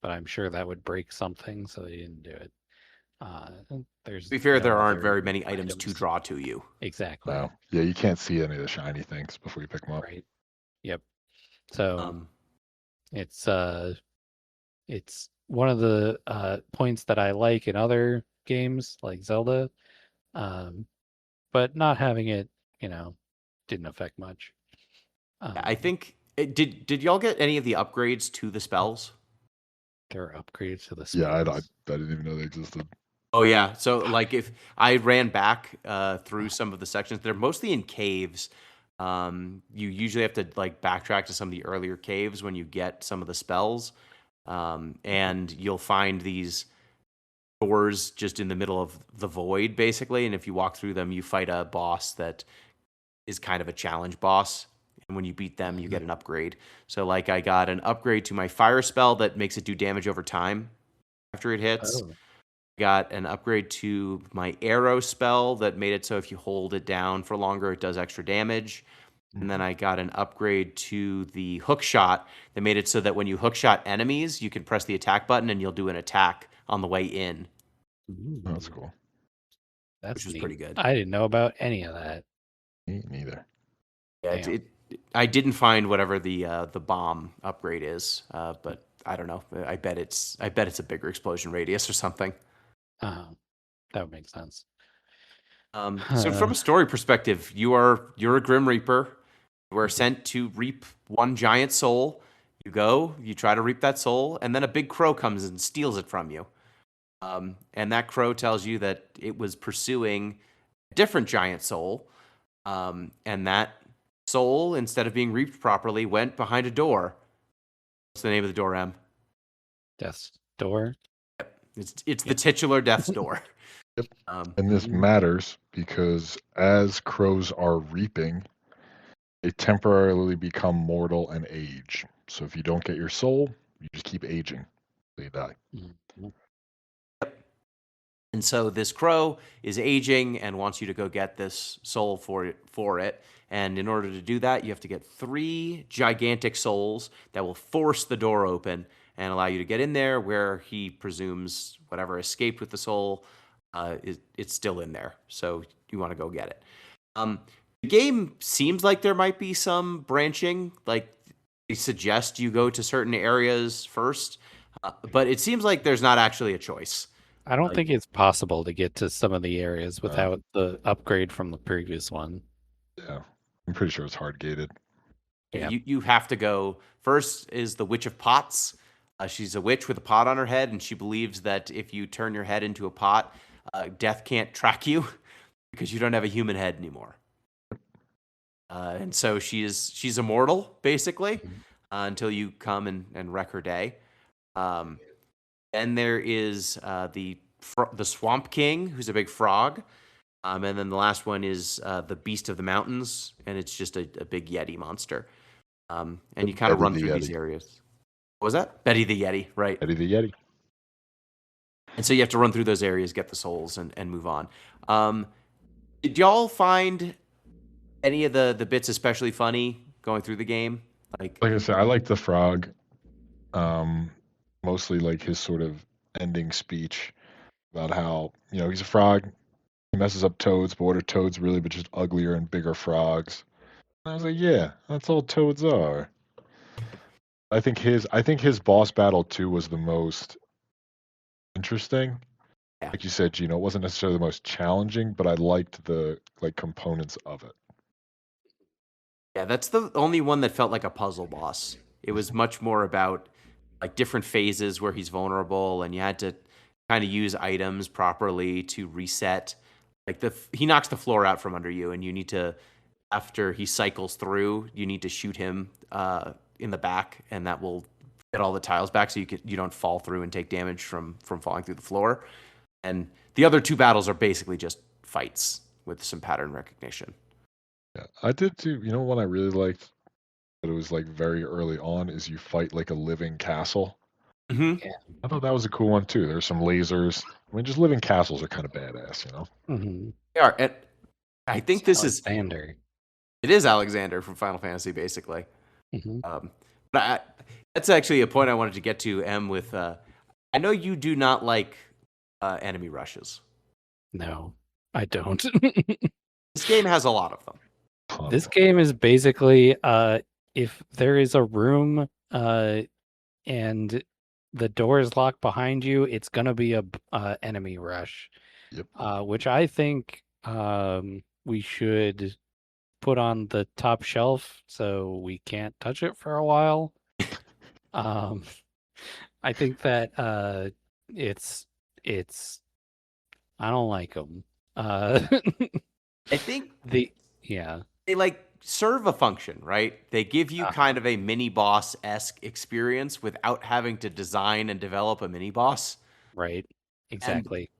But I'm sure that would break something, so they didn't do it. And To there's be fair, no there aren't other very many items to items. draw to you. Exactly. No. Yeah, you can't see any of the shiny things before you pick them up. Right. Yep. So Um, it's it's one of the points that I like in other games like Zelda. Um, but not having it, you know, didn't affect much. I Um, think did y'all get any of the upgrades to the spells? there are upgrades to the Yeah, I spells. didn't even know they existed. Oh yeah. So like if I ran back through some of the sections, they're mostly in caves. You usually have to like backtrack to some of the earlier caves when you get some of the spells, and you'll find these doors just in the middle of the void, basically. And if you walk through them, you fight a boss that is kind of a challenge boss. And when you beat them, you Mhm. get an upgrade. So like I got an upgrade to my fire spell that makes it do damage over time after it hits. Oh. Got an upgrade to my arrow spell that made it so if you hold it down for longer, it does extra damage. And then Mhm. I got an upgrade to the hook shot that made it so that when you hook shot enemies, you can press the attack button and you'll do an attack on the way in, Oh, that's Ooh, cool. which that's was neat. pretty good. I didn't know about any of that. Me neither. Yeah, Damn. I didn't find whatever the bomb upgrade is, but I don't know. I bet it's a bigger explosion radius or something. Uh, that would make sense. So from Uh, a story perspective, you're a Grim Reaper. You are sent to reap one giant soul. You go, you try to reap that soul, and then a big crow comes and steals it from you. And that crow tells you that it was pursuing a different giant soul, and that soul, instead of being reaped properly, went behind a door. What's the name of the door, Em? Death's Door. It's the Yep. titular death's door. Yep. Um, And this Mhm. matters because as crows are reaping, they temporarily become mortal and age. So if you don't get your soul, you just keep aging till you die. Mhm. And so this crow is aging and wants you to go get this soul for it. And in order to do that, you have to get 3 gigantic souls that will force the door open and allow you to get in there where he presumes whatever escaped with the soul it's still in there. So you want to go get it. The game seems like there might be some branching, like they suggest you go to certain areas first, but it seems like there's not actually a choice. I don't Uh, think it's possible to get to some of the areas Uh, without the upgrade from the previous one. yeah, I'm pretty sure it's hard gated. Yeah. You have to go first is the Witch of Pots. She's a witch with a pot on her head, and she believes that if you turn your head into a pot, death can't track you because you don't have a human head anymore. And so she's immortal basically Mhm. until you come and wreck her day. Um, Then there is the Swamp King, who's a big frog. And then the last one is the Beast of the Mountains, and it's just a big Yeti monster. And you kind of Betty run the through these Yeti. areas. What was that? Betty the Yeti, right? Eddie the Yeti. And so you have to run through those areas, get the souls, and move on. Did y'all find any of the bits especially funny going through the game? Like I said, I like the frog. Mostly like his sort of ending speech about how, he's a frog. He messes up toads, but what are toads really but just uglier and bigger frogs? And I was like, yeah, that's all toads are. I think his boss battle too was the most interesting. Yeah. Like you said, Gino, it wasn't necessarily the most challenging, but I liked the components of it. Yeah, that's the only one that felt like a puzzle boss. It was much more about like different phases where he's vulnerable, and you had to kind of use items properly to reset. Like he knocks the floor out from under you, and you need to, after he cycles through, you need to shoot him in the back, and that will get all the tiles back, so you don't fall through and take damage from falling through the floor. And the other two battles are basically just fights with some pattern recognition. Yeah, I did too. You know what I really liked, but it was like very early on, is you fight like a living castle. Mm-hmm. I thought that was a cool one too. There's some lasers. I mean, just living castles are kind of badass, Mm-hmm. They are. And I think this is Alexander. it is Alexander from Final Fantasy, basically. Mm-hmm. But that's actually a point I wanted to get to, Em. With I know you do not like enemy rushes. No, I don't. This game has a lot of them. This game is basically if there is a room and the door is locked behind you, it's gonna be a enemy rush. Yep. Which I think we should put on the top shelf so we can't touch it for a while. I think that it's I don't like them. I think yeah. they like serve a function, right? They give you kind of a mini boss-esque experience without having to design and develop a mini boss. Right. Exactly.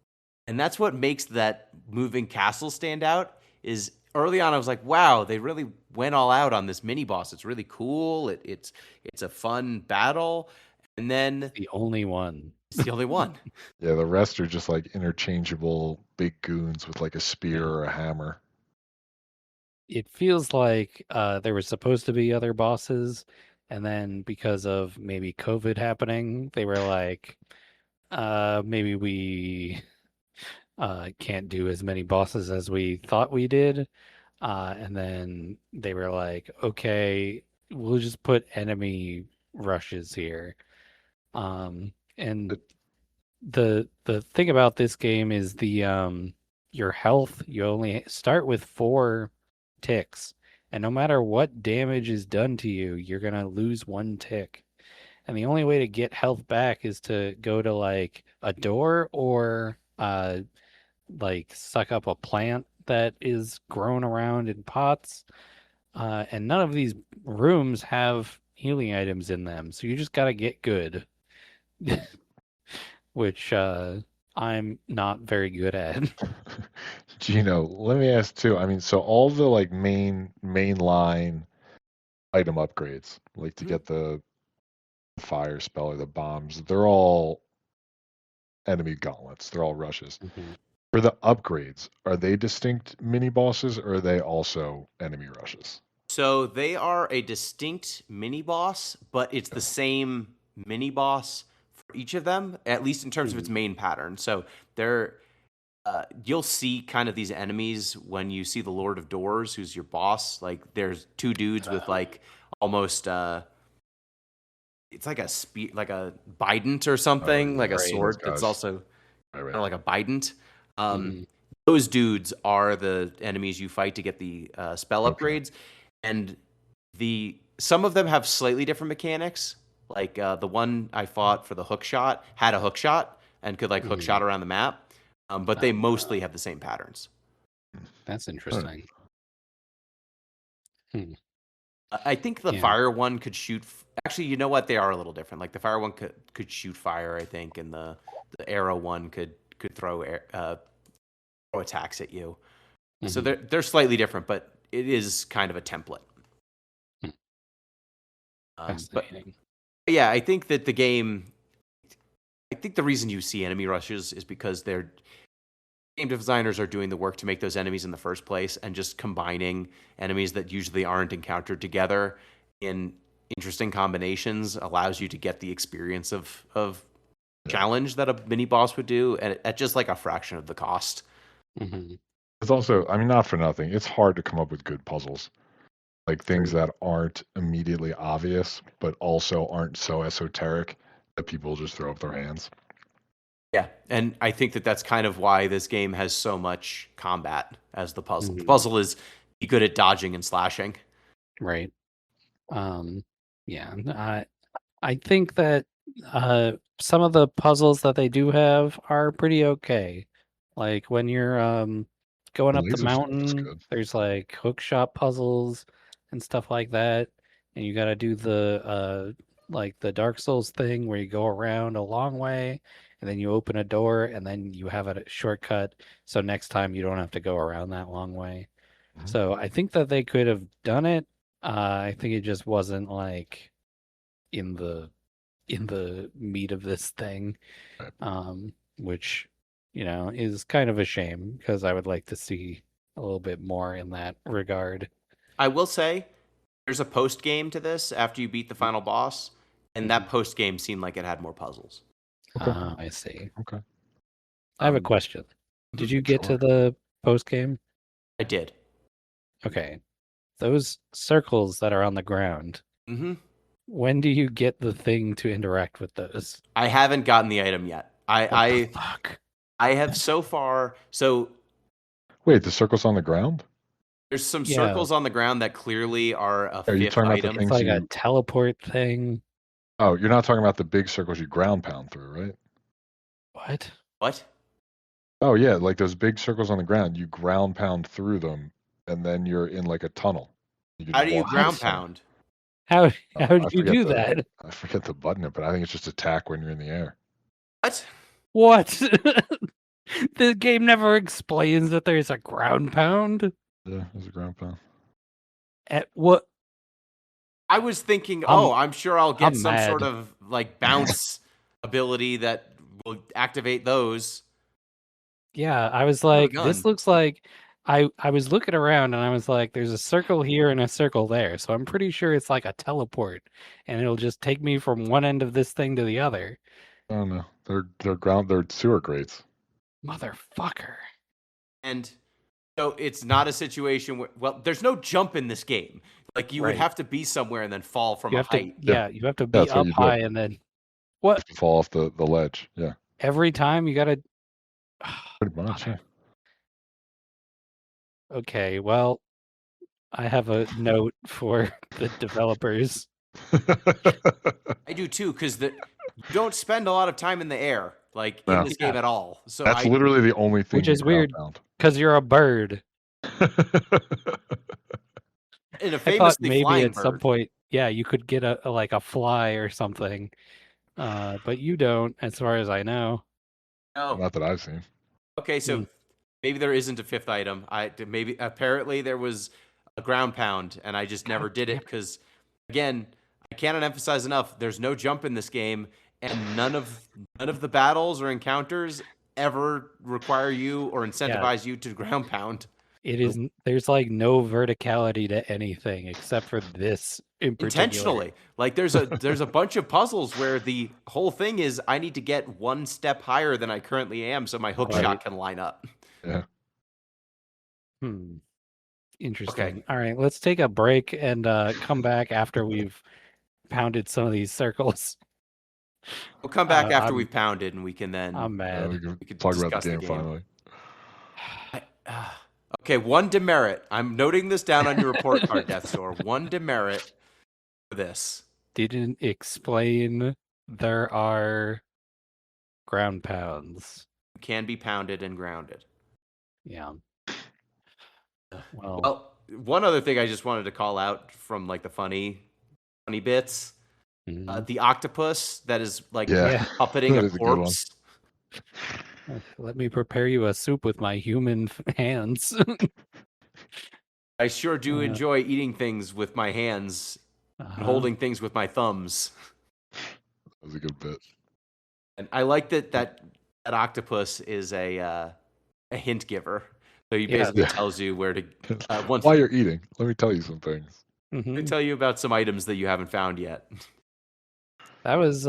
And that's what makes that moving castle stand out. Is early on I was like, wow, they really went all out on this mini boss. It's really cool. It's a fun battle. And then The only one. it's the only one. Yeah, the rest are just like interchangeable big goons with like a spear or a hammer. It feels like there was supposed to be other bosses, and then because of maybe COVID happening, they were like, maybe we can't do as many bosses as we thought we did. And then they were like, okay, we'll just put enemy rushes here. And the thing about this game is your health, you only start with 4 ticks, and no matter what damage is done to you, you're gonna lose 1 tick. And the only way to get health back is to go to like a door or like suck up a plant that is grown around in pots. And none of these rooms have healing items in them, so you just gotta get good. Which I'm not very good at. Gino, let me ask too. I mean, so all the like mainline item upgrades, like to get the fire spell or the bombs, they're all enemy gauntlets. They're all rushes. Mhm. For the upgrades, are they distinct mini bosses or are they also enemy rushes? So they are a distinct mini boss, but it's the same mini boss for each of them, at least in terms of its main pattern. So they're you'll see kind of these enemies when you see the Lord of Doors, who's your boss. Like there's 2 dudes with like almost it's like like a bident or something, like a Right. sword Those that's guys. also Right. kind of like a bident. Mhm. Those dudes are the enemies you fight to get the spell Okay. upgrades, and some of them have slightly different mechanics. Like the one I fought for the hook shot had a hook shot and could like hook shot around the map, but they mostly have the same patterns. That's interesting. Hmm. I think the Yeah. fire one could shoot. Actually, you know what? They are a little different. Like the fire one could shoot fire, I think, and the arrow one could throw throw attacks at you. So Mhm. they're slightly different, but it is kind of a template. Hmm. But Fascinating. yeah, I think that the game. I think the reason you see enemy rushes is because their game designers are doing the work to make those enemies in the first place, and just combining enemies that usually aren't encountered together in interesting combinations allows you to get the experience of Yeah. challenge that a mini boss would do at just like a fraction of the cost. hmm It's also, I mean, not for nothing. It's hard to come up with good puzzles, like things that aren't immediately obvious, but also aren't so esoteric that people just throw up their hands. Yeah, and I think that that's kind of why this game has so much combat as the puzzle. The Mhm. puzzle is be good at dodging and slashing. Right. Yeah. I think that some of the puzzles that they do have are pretty okay. Like when you're going The up the laser stuff is mountain, good. there's like hook shot puzzles and stuff like that. And you got to do the like the Dark Souls thing where you go around a long way and then you open a door and then you have a shortcut. So next time you don't have to go around that long way. Mhm. So I think that they could have done it. I think it just wasn't like in the meat of this thing, Right. which is kind of a shame because I would like to see a little bit more in that regard. I will say there's a post game to this after you beat the final boss, and that Mhm. post game seemed like it had more puzzles. Okay. I see. Okay. I have a Um, question. Did mhm, you get to Sure. the post game? I did. Okay. Those circles that are on the ground, Hmm. when do you get the thing to interact with those? I haven't gotten the item yet. What the fuck? I have so far. So Wait, the circle's on the ground? there's some Yeah, circles on the ground that clearly are a Are you fifth talking about the item. it's things like a you? teleport thing. Oh, you're not talking about the big circles you ground pound through, right? What? What? Oh yeah, like those big circles on the ground, you ground pound through them, and then you're in like a tunnel. You can How just do you walk through the ground What? tunnel. pound? How Oh, how did you do that? I forget the button, but I think it's just attack when you're in the air. What? What? The game never explains that there's a ground pound. Yeah, there's a ground pound. At what? I was thinking, I'm oh, I'm sure I'll get I'm some sort mad. of like bounce ability that will activate those. Yeah, I was I have a like, this gun. looks like I was looking around and I was like, there's a circle here and a circle there. So I'm pretty sure it's like a teleport and it'll just take me from one end of this thing to the other. Oh no, they're sewer grates. Motherfucker. And so it's not a situation where, well, there's no jump in this game. Like you would Right. have to be somewhere and then fall from You a have to height. Yeah, you have to be that's what up you do. high and then You what? have to fall off the ledge. Yeah, Every time you gotta pretty much. Yeah. mother. Okay, well, I have a note for the developers. I do too, because you don't spend a lot of time in the air, like in No, this Yeah, game at all. So that's I, literally the only thing which you is ground weird pound. because you're a bird. in a I thought famously maybe flying at some bird. point, yeah, you could get like a fly or something. But you don't, as far as I know. No. Not that I've seen. Okay, so Hmm. maybe there isn't a fifth item. Maybe apparently there was a ground pound, and I just God never did damn it it. because, again, I cannot emphasize enough. There's no jump in this game, and none of the battles or encounters ever require you or Yeah, incentivize you to ground pound it isn't. There's like no verticality to anything except for this in particular. intentionally. Like there's a bunch of puzzles where the whole thing is I need to get one step higher than I currently am so my hook Right. shot can line up. Yeah. Hmm. Okay. Interesting. All right, let's take a break and come back after we've pounded some of these circles. We'll come back after I'm we've pounded, and we can then I'm We mad. can talk about the discuss the game game. finally. Okay, one demerit. I'm noting this down on your report card, Death Store. One demerit for this. Didn't explain there are ground pounds. You can be pounded and grounded. Yeah. Well, Well, one other thing I just wanted to call out from like the funny bits, Mhm. the octopus that is like Yeah, puppeting that a is a good one. corpse. Let me prepare you a soup with my human hands. I sure do Uh, enjoy eating things with my hands and uh-huh. holding things with my thumbs. That was a good bit. And I like that octopus is a hint giver. So he Yeah. basically Yeah. tells you where to once While you're eating, let me tell you some things. they Mhm. tell you about some items that you haven't found yet. That was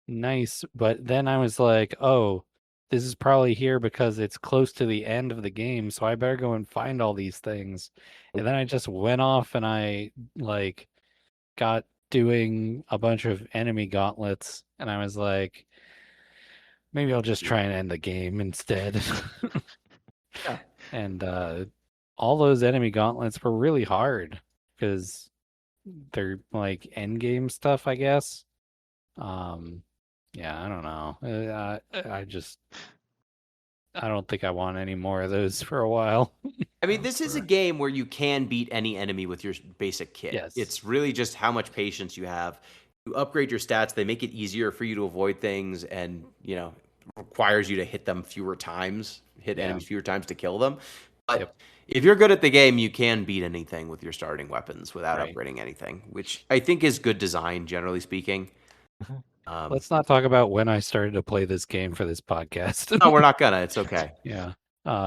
nice, but then I was like, oh, this is probably here because it's close to the end of the game, so I better go and find all these things. And then I just went off and I like got doing a bunch of enemy gauntlets, and I was like, maybe I'll just try and end the game instead. Yeah. And all those enemy gauntlets were really hard because they're like end game stuff, I guess. Yeah, I don't know. I don't think I want any more of those for a while. I mean, this is a game where you can beat any enemy with your basic kit. Yes. It's really just how much patience you have. You upgrade your stats, they make it easier for you to avoid things and, requires you to hit them fewer times, hit Yeah. enemies fewer times to kill them. But Yep. if you're good at the game, you can beat anything with your starting weapons without Right. upgrading anything, which I think is good design, generally speaking. Let's not talk about when I started to play this game for this podcast. No, we're not gonna. It's okay. Yeah.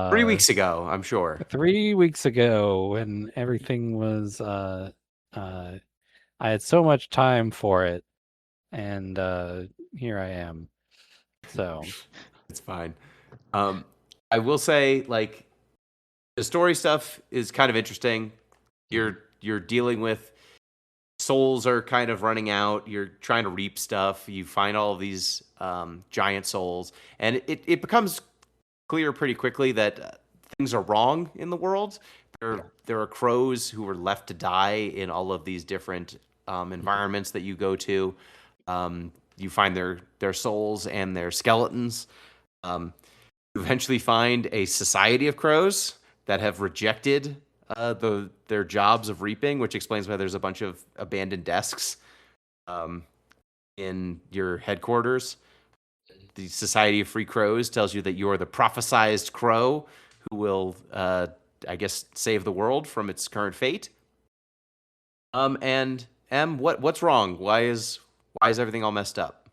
3 weeks ago, I'm sure. 3 weeks ago when everything was I had so much time for it, and here I am. So It's fine. I will say, like, the story stuff is kind of interesting. You're dealing with souls are kind of running out. You're trying to reap stuff. You find all of these giant souls, and it becomes clear pretty quickly that things are wrong in the world. There are crows who are left to die in all of these different environments that you go to. You find their souls and their skeletons. You eventually find a society of crows that have rejected their jobs of reaping, which explains why there's a bunch of abandoned desks in your headquarters. The Society of Free Crows tells you that you are the prophesized crow who will, I guess, save the world from its current fate. And what's wrong? Why is everything all messed up?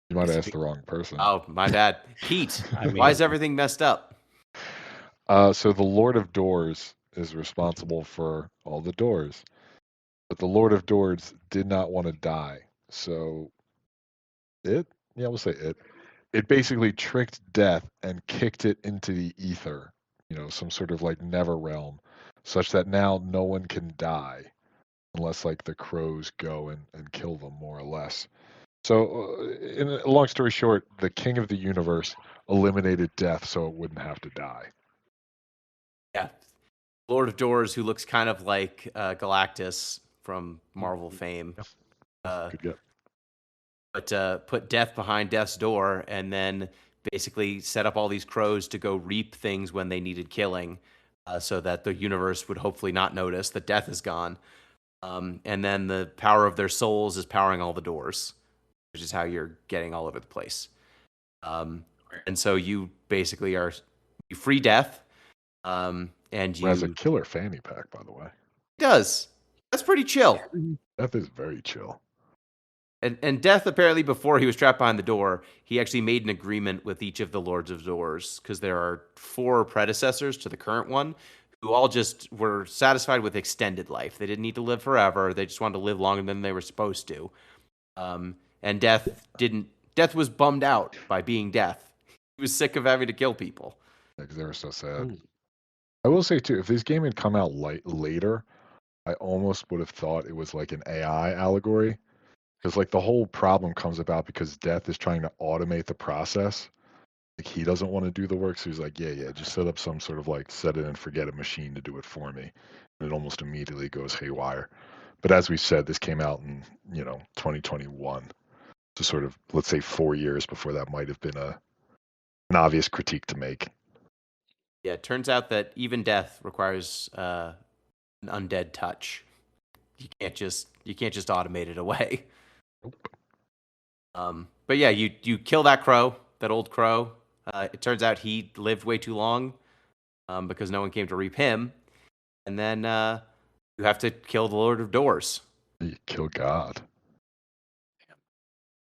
You might have asked the wrong person. Oh, my bad. Pete, I why mean- is everything messed up? So the Lord of Doors is responsible for all the doors, but the Lord of Doors did not want to die. So we'll say it basically tricked death and kicked it into the ether, some sort of like never realm, such that now no one can die unless like the crows go and kill them, more or less. So, in a long story short, the king of the universe eliminated death so it wouldn't have to die. Yeah. Lord of Doors, who looks kind of like Galactus from Marvel fame. Good get. But put death behind death's door and then basically set up all these crows to go reap things when they needed killing so that the universe would hopefully not notice that death is gone. And then the power of their souls is powering all the doors, which is how you're getting all over the place. And so you basically you free death, and you... It has a killer fanny pack, by the way. It does. That's pretty chill. Death is very chill. And Death, apparently, before he was trapped behind the door, he actually made an agreement with each of the Lords of Doors, because there are 4 predecessors to the current one who all just were satisfied with extended life. They didn't need to live forever. They just wanted to live longer than they were supposed to. And Death was bummed out by being Death. He was sick of having to kill people. Because they were so sad. I will say, too, if this game had come out later, I almost would have thought it was like an AI allegory. Because like the whole problem comes about because Death is trying to automate the process. Like he doesn't want to do the work, so he's like, yeah, just set up some sort of like set it and forget it machine to do it for me. And it almost immediately goes haywire. But as we said, this came out in 2021, so sort of let's say 4 years before that might have been an obvious critique to make. Yeah, it turns out that even death requires an undead touch. You can't just automate it away. But yeah, you kill that crow, that old crow. It turns out he lived way too long because no one came to reap him. And then you have to kill the Lord of Doors. You kill God.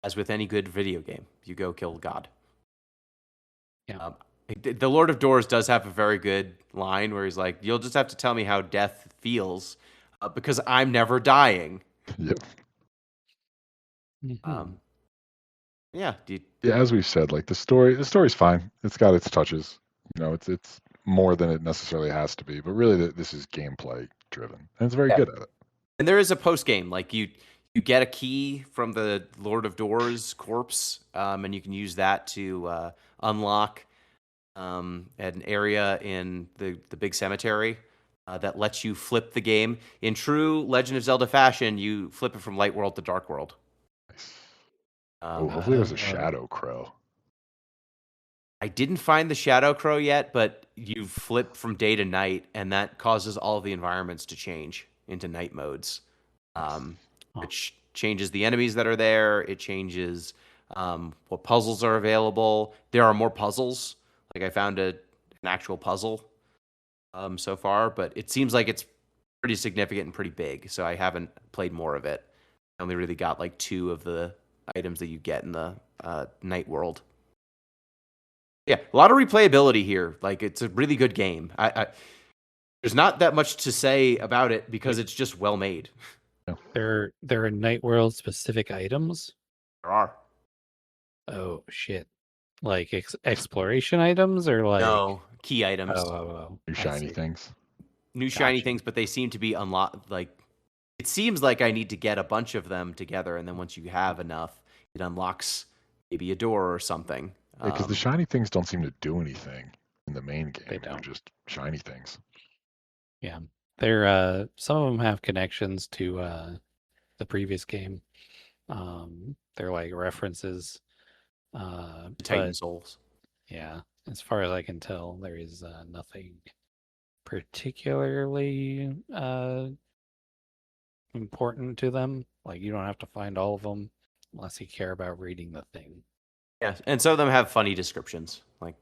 As with any good video game, you go kill God. Yeah. The Lord of Doors does have a very good line where he's like, "You'll just have to tell me how death feels, because I'm never dying." Yep. Mhm. Yeah, dude. Yeah, as we've said, like the story's fine. It's got its touches. It's more than it necessarily has to be, but really this is gameplay driven, and it's very Yeah. good at it. And there is a post game, like you get a key from the Lord of Doors corpse, and you can use that to unlock an area in the big cemetery that lets you flip the game in true Legend of Zelda fashion. You flip it from light world to dark world. Nice. Um, Hopefully there's a Uh, shadow crow. I didn't find the Shadow Crow yet, but you flip from day to night, and that causes all of the environments to change into night modes, um, Oh. which changes the enemies that are there. It changes what puzzles are available. There are more puzzles. Like I found an actual puzzle so far, but it seems like it's pretty significant and pretty big. So I haven't played more of it. I only really got like 2 of the items that you get in the night world. Yeah, a lot of replayability here. Like it's a really good game. There's not that much to say about it because it's just well made. there are Night World specific items. There are Oh shit! Like exploration items or like no key oh, items, New I shiny see. things. new shiny Gotcha. things, but they seem to be unlocked. Like it seems like I need to get a bunch of them together, and then once you have enough, it unlocks maybe a door or something. Because the shiny things don't seem to do anything in the main game. They They're don't. just shiny things. Yeah, they're some of them have connections to the previous game. They're like references. Titan But souls. yeah, as far as I can tell, there is nothing particularly important to them. Like you don't have to find all of them unless you care about reading the thing. Yeah, and some of them have funny descriptions. Like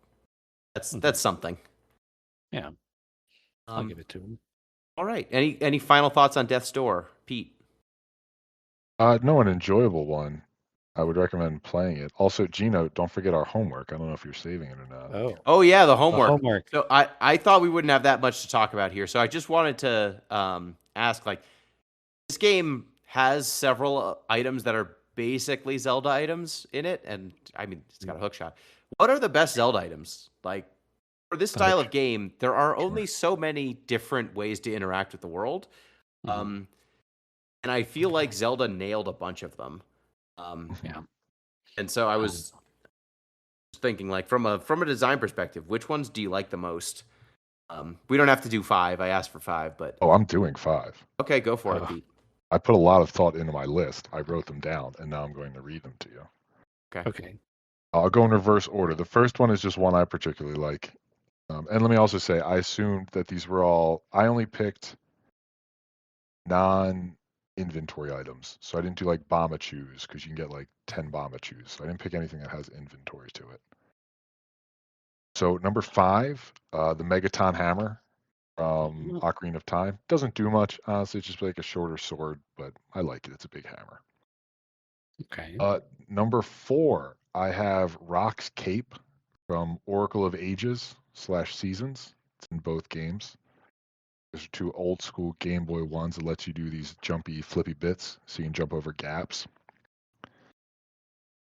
that's something. Yeah, I'll Um, give it to them. all right. Any final thoughts on Death's Door, Pete? No, an enjoyable one. I would recommend playing it. Also, Gino, don't forget our homework. I don't know if you're saving it or not. Oh, Oh yeah, the the homework. homework. So I thought we wouldn't have that much to talk about here. So I just wanted to ask, like, this game has several items that are basically Zelda items in it, and I mean it's got a hook shot. What are the best Zelda items? Like for this The style hook- of game, there are Sure. only so many different ways to interact with the world, Mhm. and I feel like Zelda nailed a bunch of them. Yeah. And so I was thinking, like, from a design perspective, which ones do you like the most? We don't have to do 5. I asked for 5, but Oh, I'm doing 5. okay, go for it, Oh. Pete. I put a lot of thought into my list. I wrote them down, and now I'm going to read them to you. Okay. I'll go in reverse order. The first one is just one I particularly like. And let me also say, I assumed that these were all, I only picked non-inventory items. So I didn't do like Bomba Chews because you can get like 10 Bomba Chews. So I didn't pick anything that has inventory to it. So number 5, the Megaton Hammer from Ocarina of Time. Doesn't do much, honestly. It's just like a shorter sword, but I like it. It's a big hammer. Okay. Number 4, I have Rock's Cape from Oracle of Ages / Seasons. It's in both games. There's 2 old school Game Boy ones that lets you do these jumpy, flippy bits so you can jump over gaps.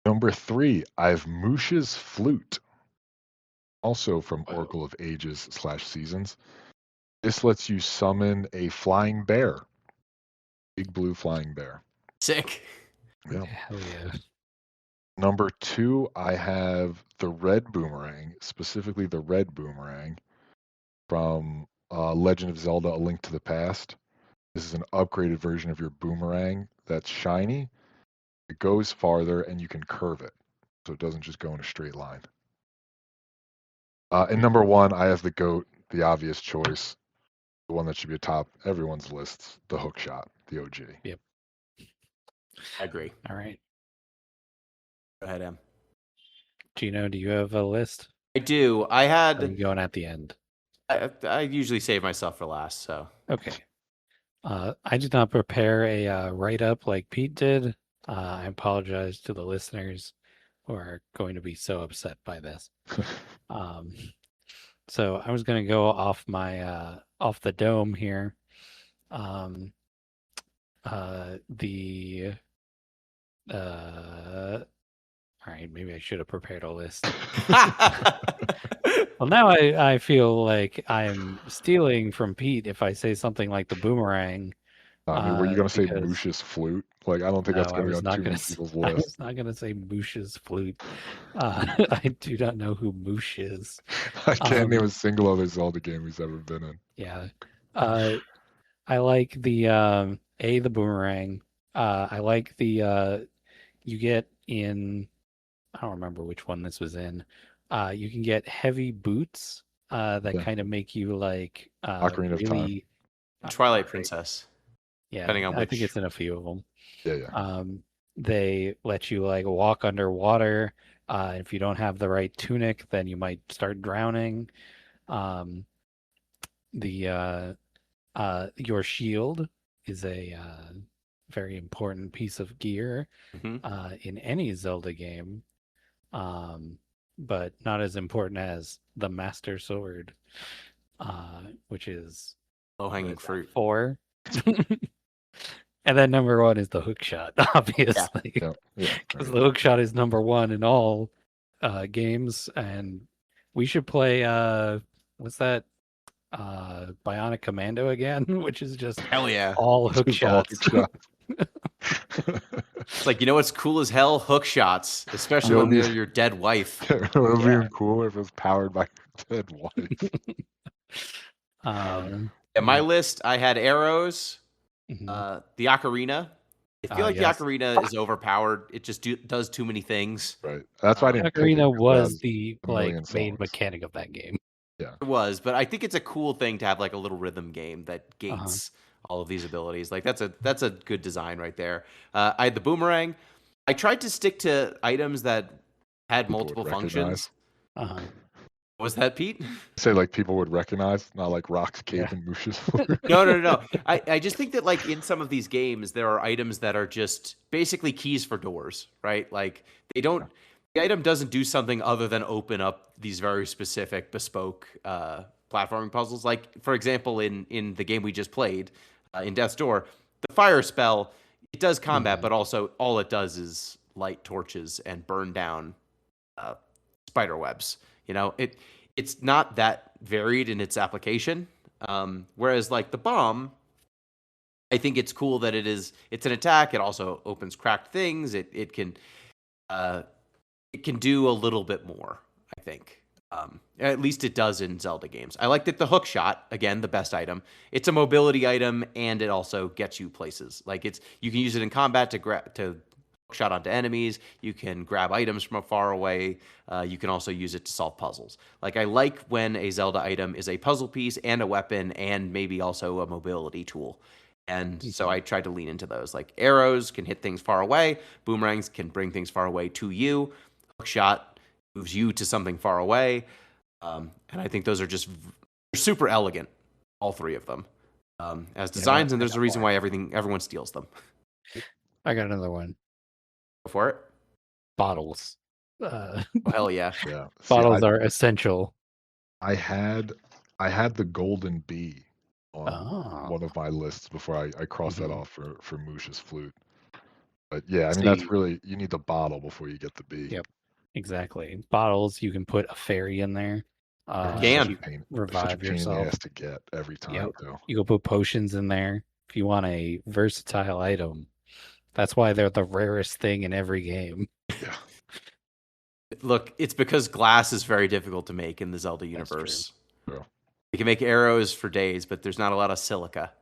Number 3, I have Moosh's Flute, also from Oracle of Ages / Seasons. This lets you summon a flying bear, big blue flying bear. Sick. Yeah. Hell yeah. Number 2, I have the red boomerang, specifically the red boomerang from Legend of Zelda: A Link to the Past. This is an upgraded version of your boomerang that's shiny. It goes farther and you can curve it, so it doesn't just go in a straight line. And number one, I have the GOAT, the obvious choice, the one that should be atop everyone's lists, the hook shot, the OG. I agree. All right. Go ahead, Em. Gino, do you have a list? I do. I Or are had. you going at the end? I usually save myself for last, so. Okay. I did not prepare a write-up like Pete did. I apologize to the listeners who are going to be so upset by this. So I was going to go off my off the dome here. The all right, maybe I should have prepared a list. Well, now I feel like I'm stealing from Pete if I say something like the boomerang. I mean, were you going to say Because Moosh's flute? Like, I don't think no, that's I going to be was on not too going many to. people's I lists. was not going to say Moosh's flute. I do not know who Moosh is. I can't name a single other Zelda game he's ever been in. Yeah, I like the the boomerang. I like the you get in. I don't remember which one this was in. You can get heavy boots that Yeah. kind of make you like Ocarina of Time. really Twilight right. Princess. Yeah, Depending on I think which- it's in a few of them. Yeah. They let you like walk underwater. If you don't have the right tunic, then you might start drowning. Um, the your shield is a very important piece of gear Mhm. in any Zelda game, but not as important as the Master Sword, which is Low-hanging fruit. 4. And then number 1 is the hook shot, obviously, Yeah. because the hook shot is number 1 in all games, and we should play what's that? Bionic Commando again, which is just Hell yeah. all hook Just all shots. hook It's like, you know what's cool as hell? Hook shots, especially You know, when they're these- your dead wife. It would be even cooler if it was powered by your dead wife. Yeah, my list, I had arrows, Mhm. the ocarina. I feel like yes. the ocarina is overpowered. It just does too many things. Right. That's why I didn't pick it, Ocarina 'cause it was has the a million main songs. mechanic of that game. Yeah. It was, but I think it's a cool thing to have like a little rhythm game that gates all of these abilities. Like that's a good design right there. I had the boomerang. I tried to stick to items that had People would multiple recognize. functions. Uh-huh. Was that Pete? Say like people would recognize, not like Rock's cape Yeah. and Moosh's flute. No. I just think that like in some of these games there are items that are just basically keys for doors, right? Like they don't the item doesn't do something other than open up these very specific bespoke platforming puzzles. Like for example in the game we just played, in Death's Door, the fire spell, it does combat, but also all it does is light torches and burn down spider webs. You know, it's not that varied in its application. Whereas like the bomb, I think it's cool that it's an attack. It also opens cracked things. It can do a little bit more, I think. At least it does in Zelda games. I like that the hook shot, again, the best item. It's a mobility item and it also gets you places. Like you can use it in combat to hook shot onto enemies. You can grab items from far away. You can also use it to solve puzzles. Like I like when a Zelda item is a puzzle piece and a weapon and maybe also a mobility tool. And so I tried to lean into those. Like arrows can hit things far away. Boomerangs can bring things far away to you. Hook shot moves you to something far away. And I think those are just super elegant, all three of them, as designs. And there's a reason why everyone steals them. I got another one. Go for it. Bottles. Oh, hell yeah. Yeah. See, Bottles are essential. I had the golden bee on Oh. one of my lists before I crossed that Mhm. off for Moosh's flute. But yeah, I mean that's See- really you need the bottle before you get the bee. Yep. Exactly. Bottles, you can put a fairy in there. They're Can. such a You pain, revive such a pain in the yourself. ass to get every time Yep. though. You can put potions in there if you want a versatile item. That's why they're the rarest thing in every game. Yeah. Look, it's because glass is very difficult to make in the Zelda That's universe. true. You can make arrows for days, but there's not a lot of silica.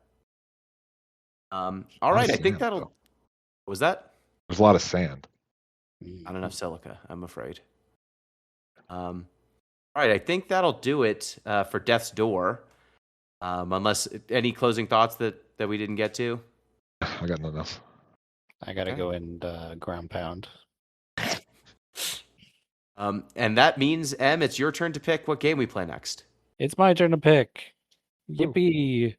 All right, I think sand, that'll. though. Was that? There's a lot of sand. Not enough silica, I'm afraid. All right, I think that'll do it for Death's Door. Unless any closing thoughts that we didn't get to. I got nothing else. I gotta Okay. go and ground pound. And that means, Em, it's your turn to pick what game we play next. It's my turn to pick. Ooh. Yippee!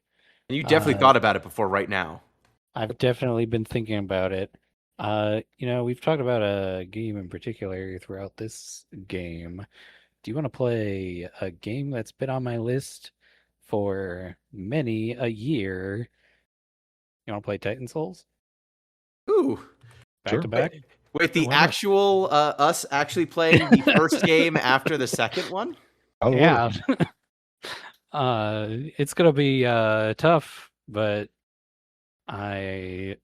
And you definitely thought about it before right now. I've definitely been thinking about it. We've talked about a game in particular throughout this game. Do you want to play a game that's been on my list for many a year? You want to play Titan Souls? Ooh. Back Sure. to back? Wait, the Why not? actual us actually playing the first game after the second one? How would it Yeah. work? It's gonna be tough, but I've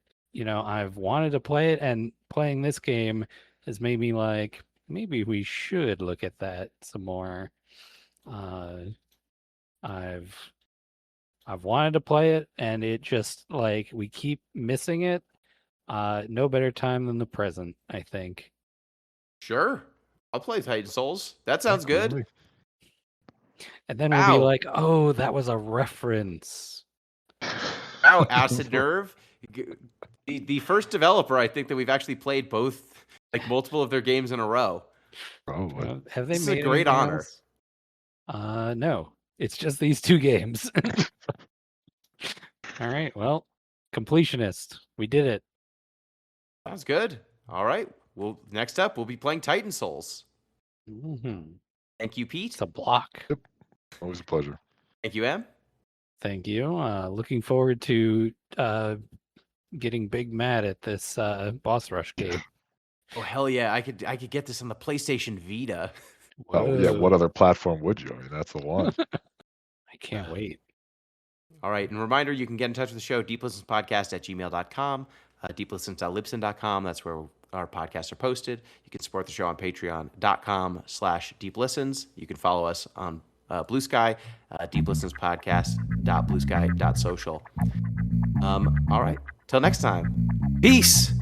wanted to play it, and playing this game has made me like, maybe we should look at that some more. I've wanted to play it, and it just like we keep missing it. No better time than the present, I think. Sure. I'll play Titan Souls. That sounds good. Really? And then we'll be Wow. like, oh, that was a reference. Wow, Acid Nerve. The first developer, I think, that we've actually played both, like multiple of their games in a row. Probably. Have they This is a made great anything honor. else? No. It's just these two games. All right. Well, completionist. We did it. Sounds good. All right. Well, next up, we'll be playing Titan Souls. Mm-hmm. Thank you, Pete. It's a block. Always a pleasure. Thank you, Em. Thank you. Looking forward to getting big mad at this boss rush game. Oh hell yeah! I could get this on the PlayStation Vita. Oh yeah, what Whoa. other platform would you? I mean, that's the one. I can't wait. All right, and reminder, you can get in touch with the show, deeplistenspodcast@gmail.com, deeplistens.libsyn.com. That's where our podcasts are posted. You can support the show on patreon.com/deeplistens. You can follow us on Blue Sky, deeplistenspodcast.bluesky.social. All right, till next time. Peace!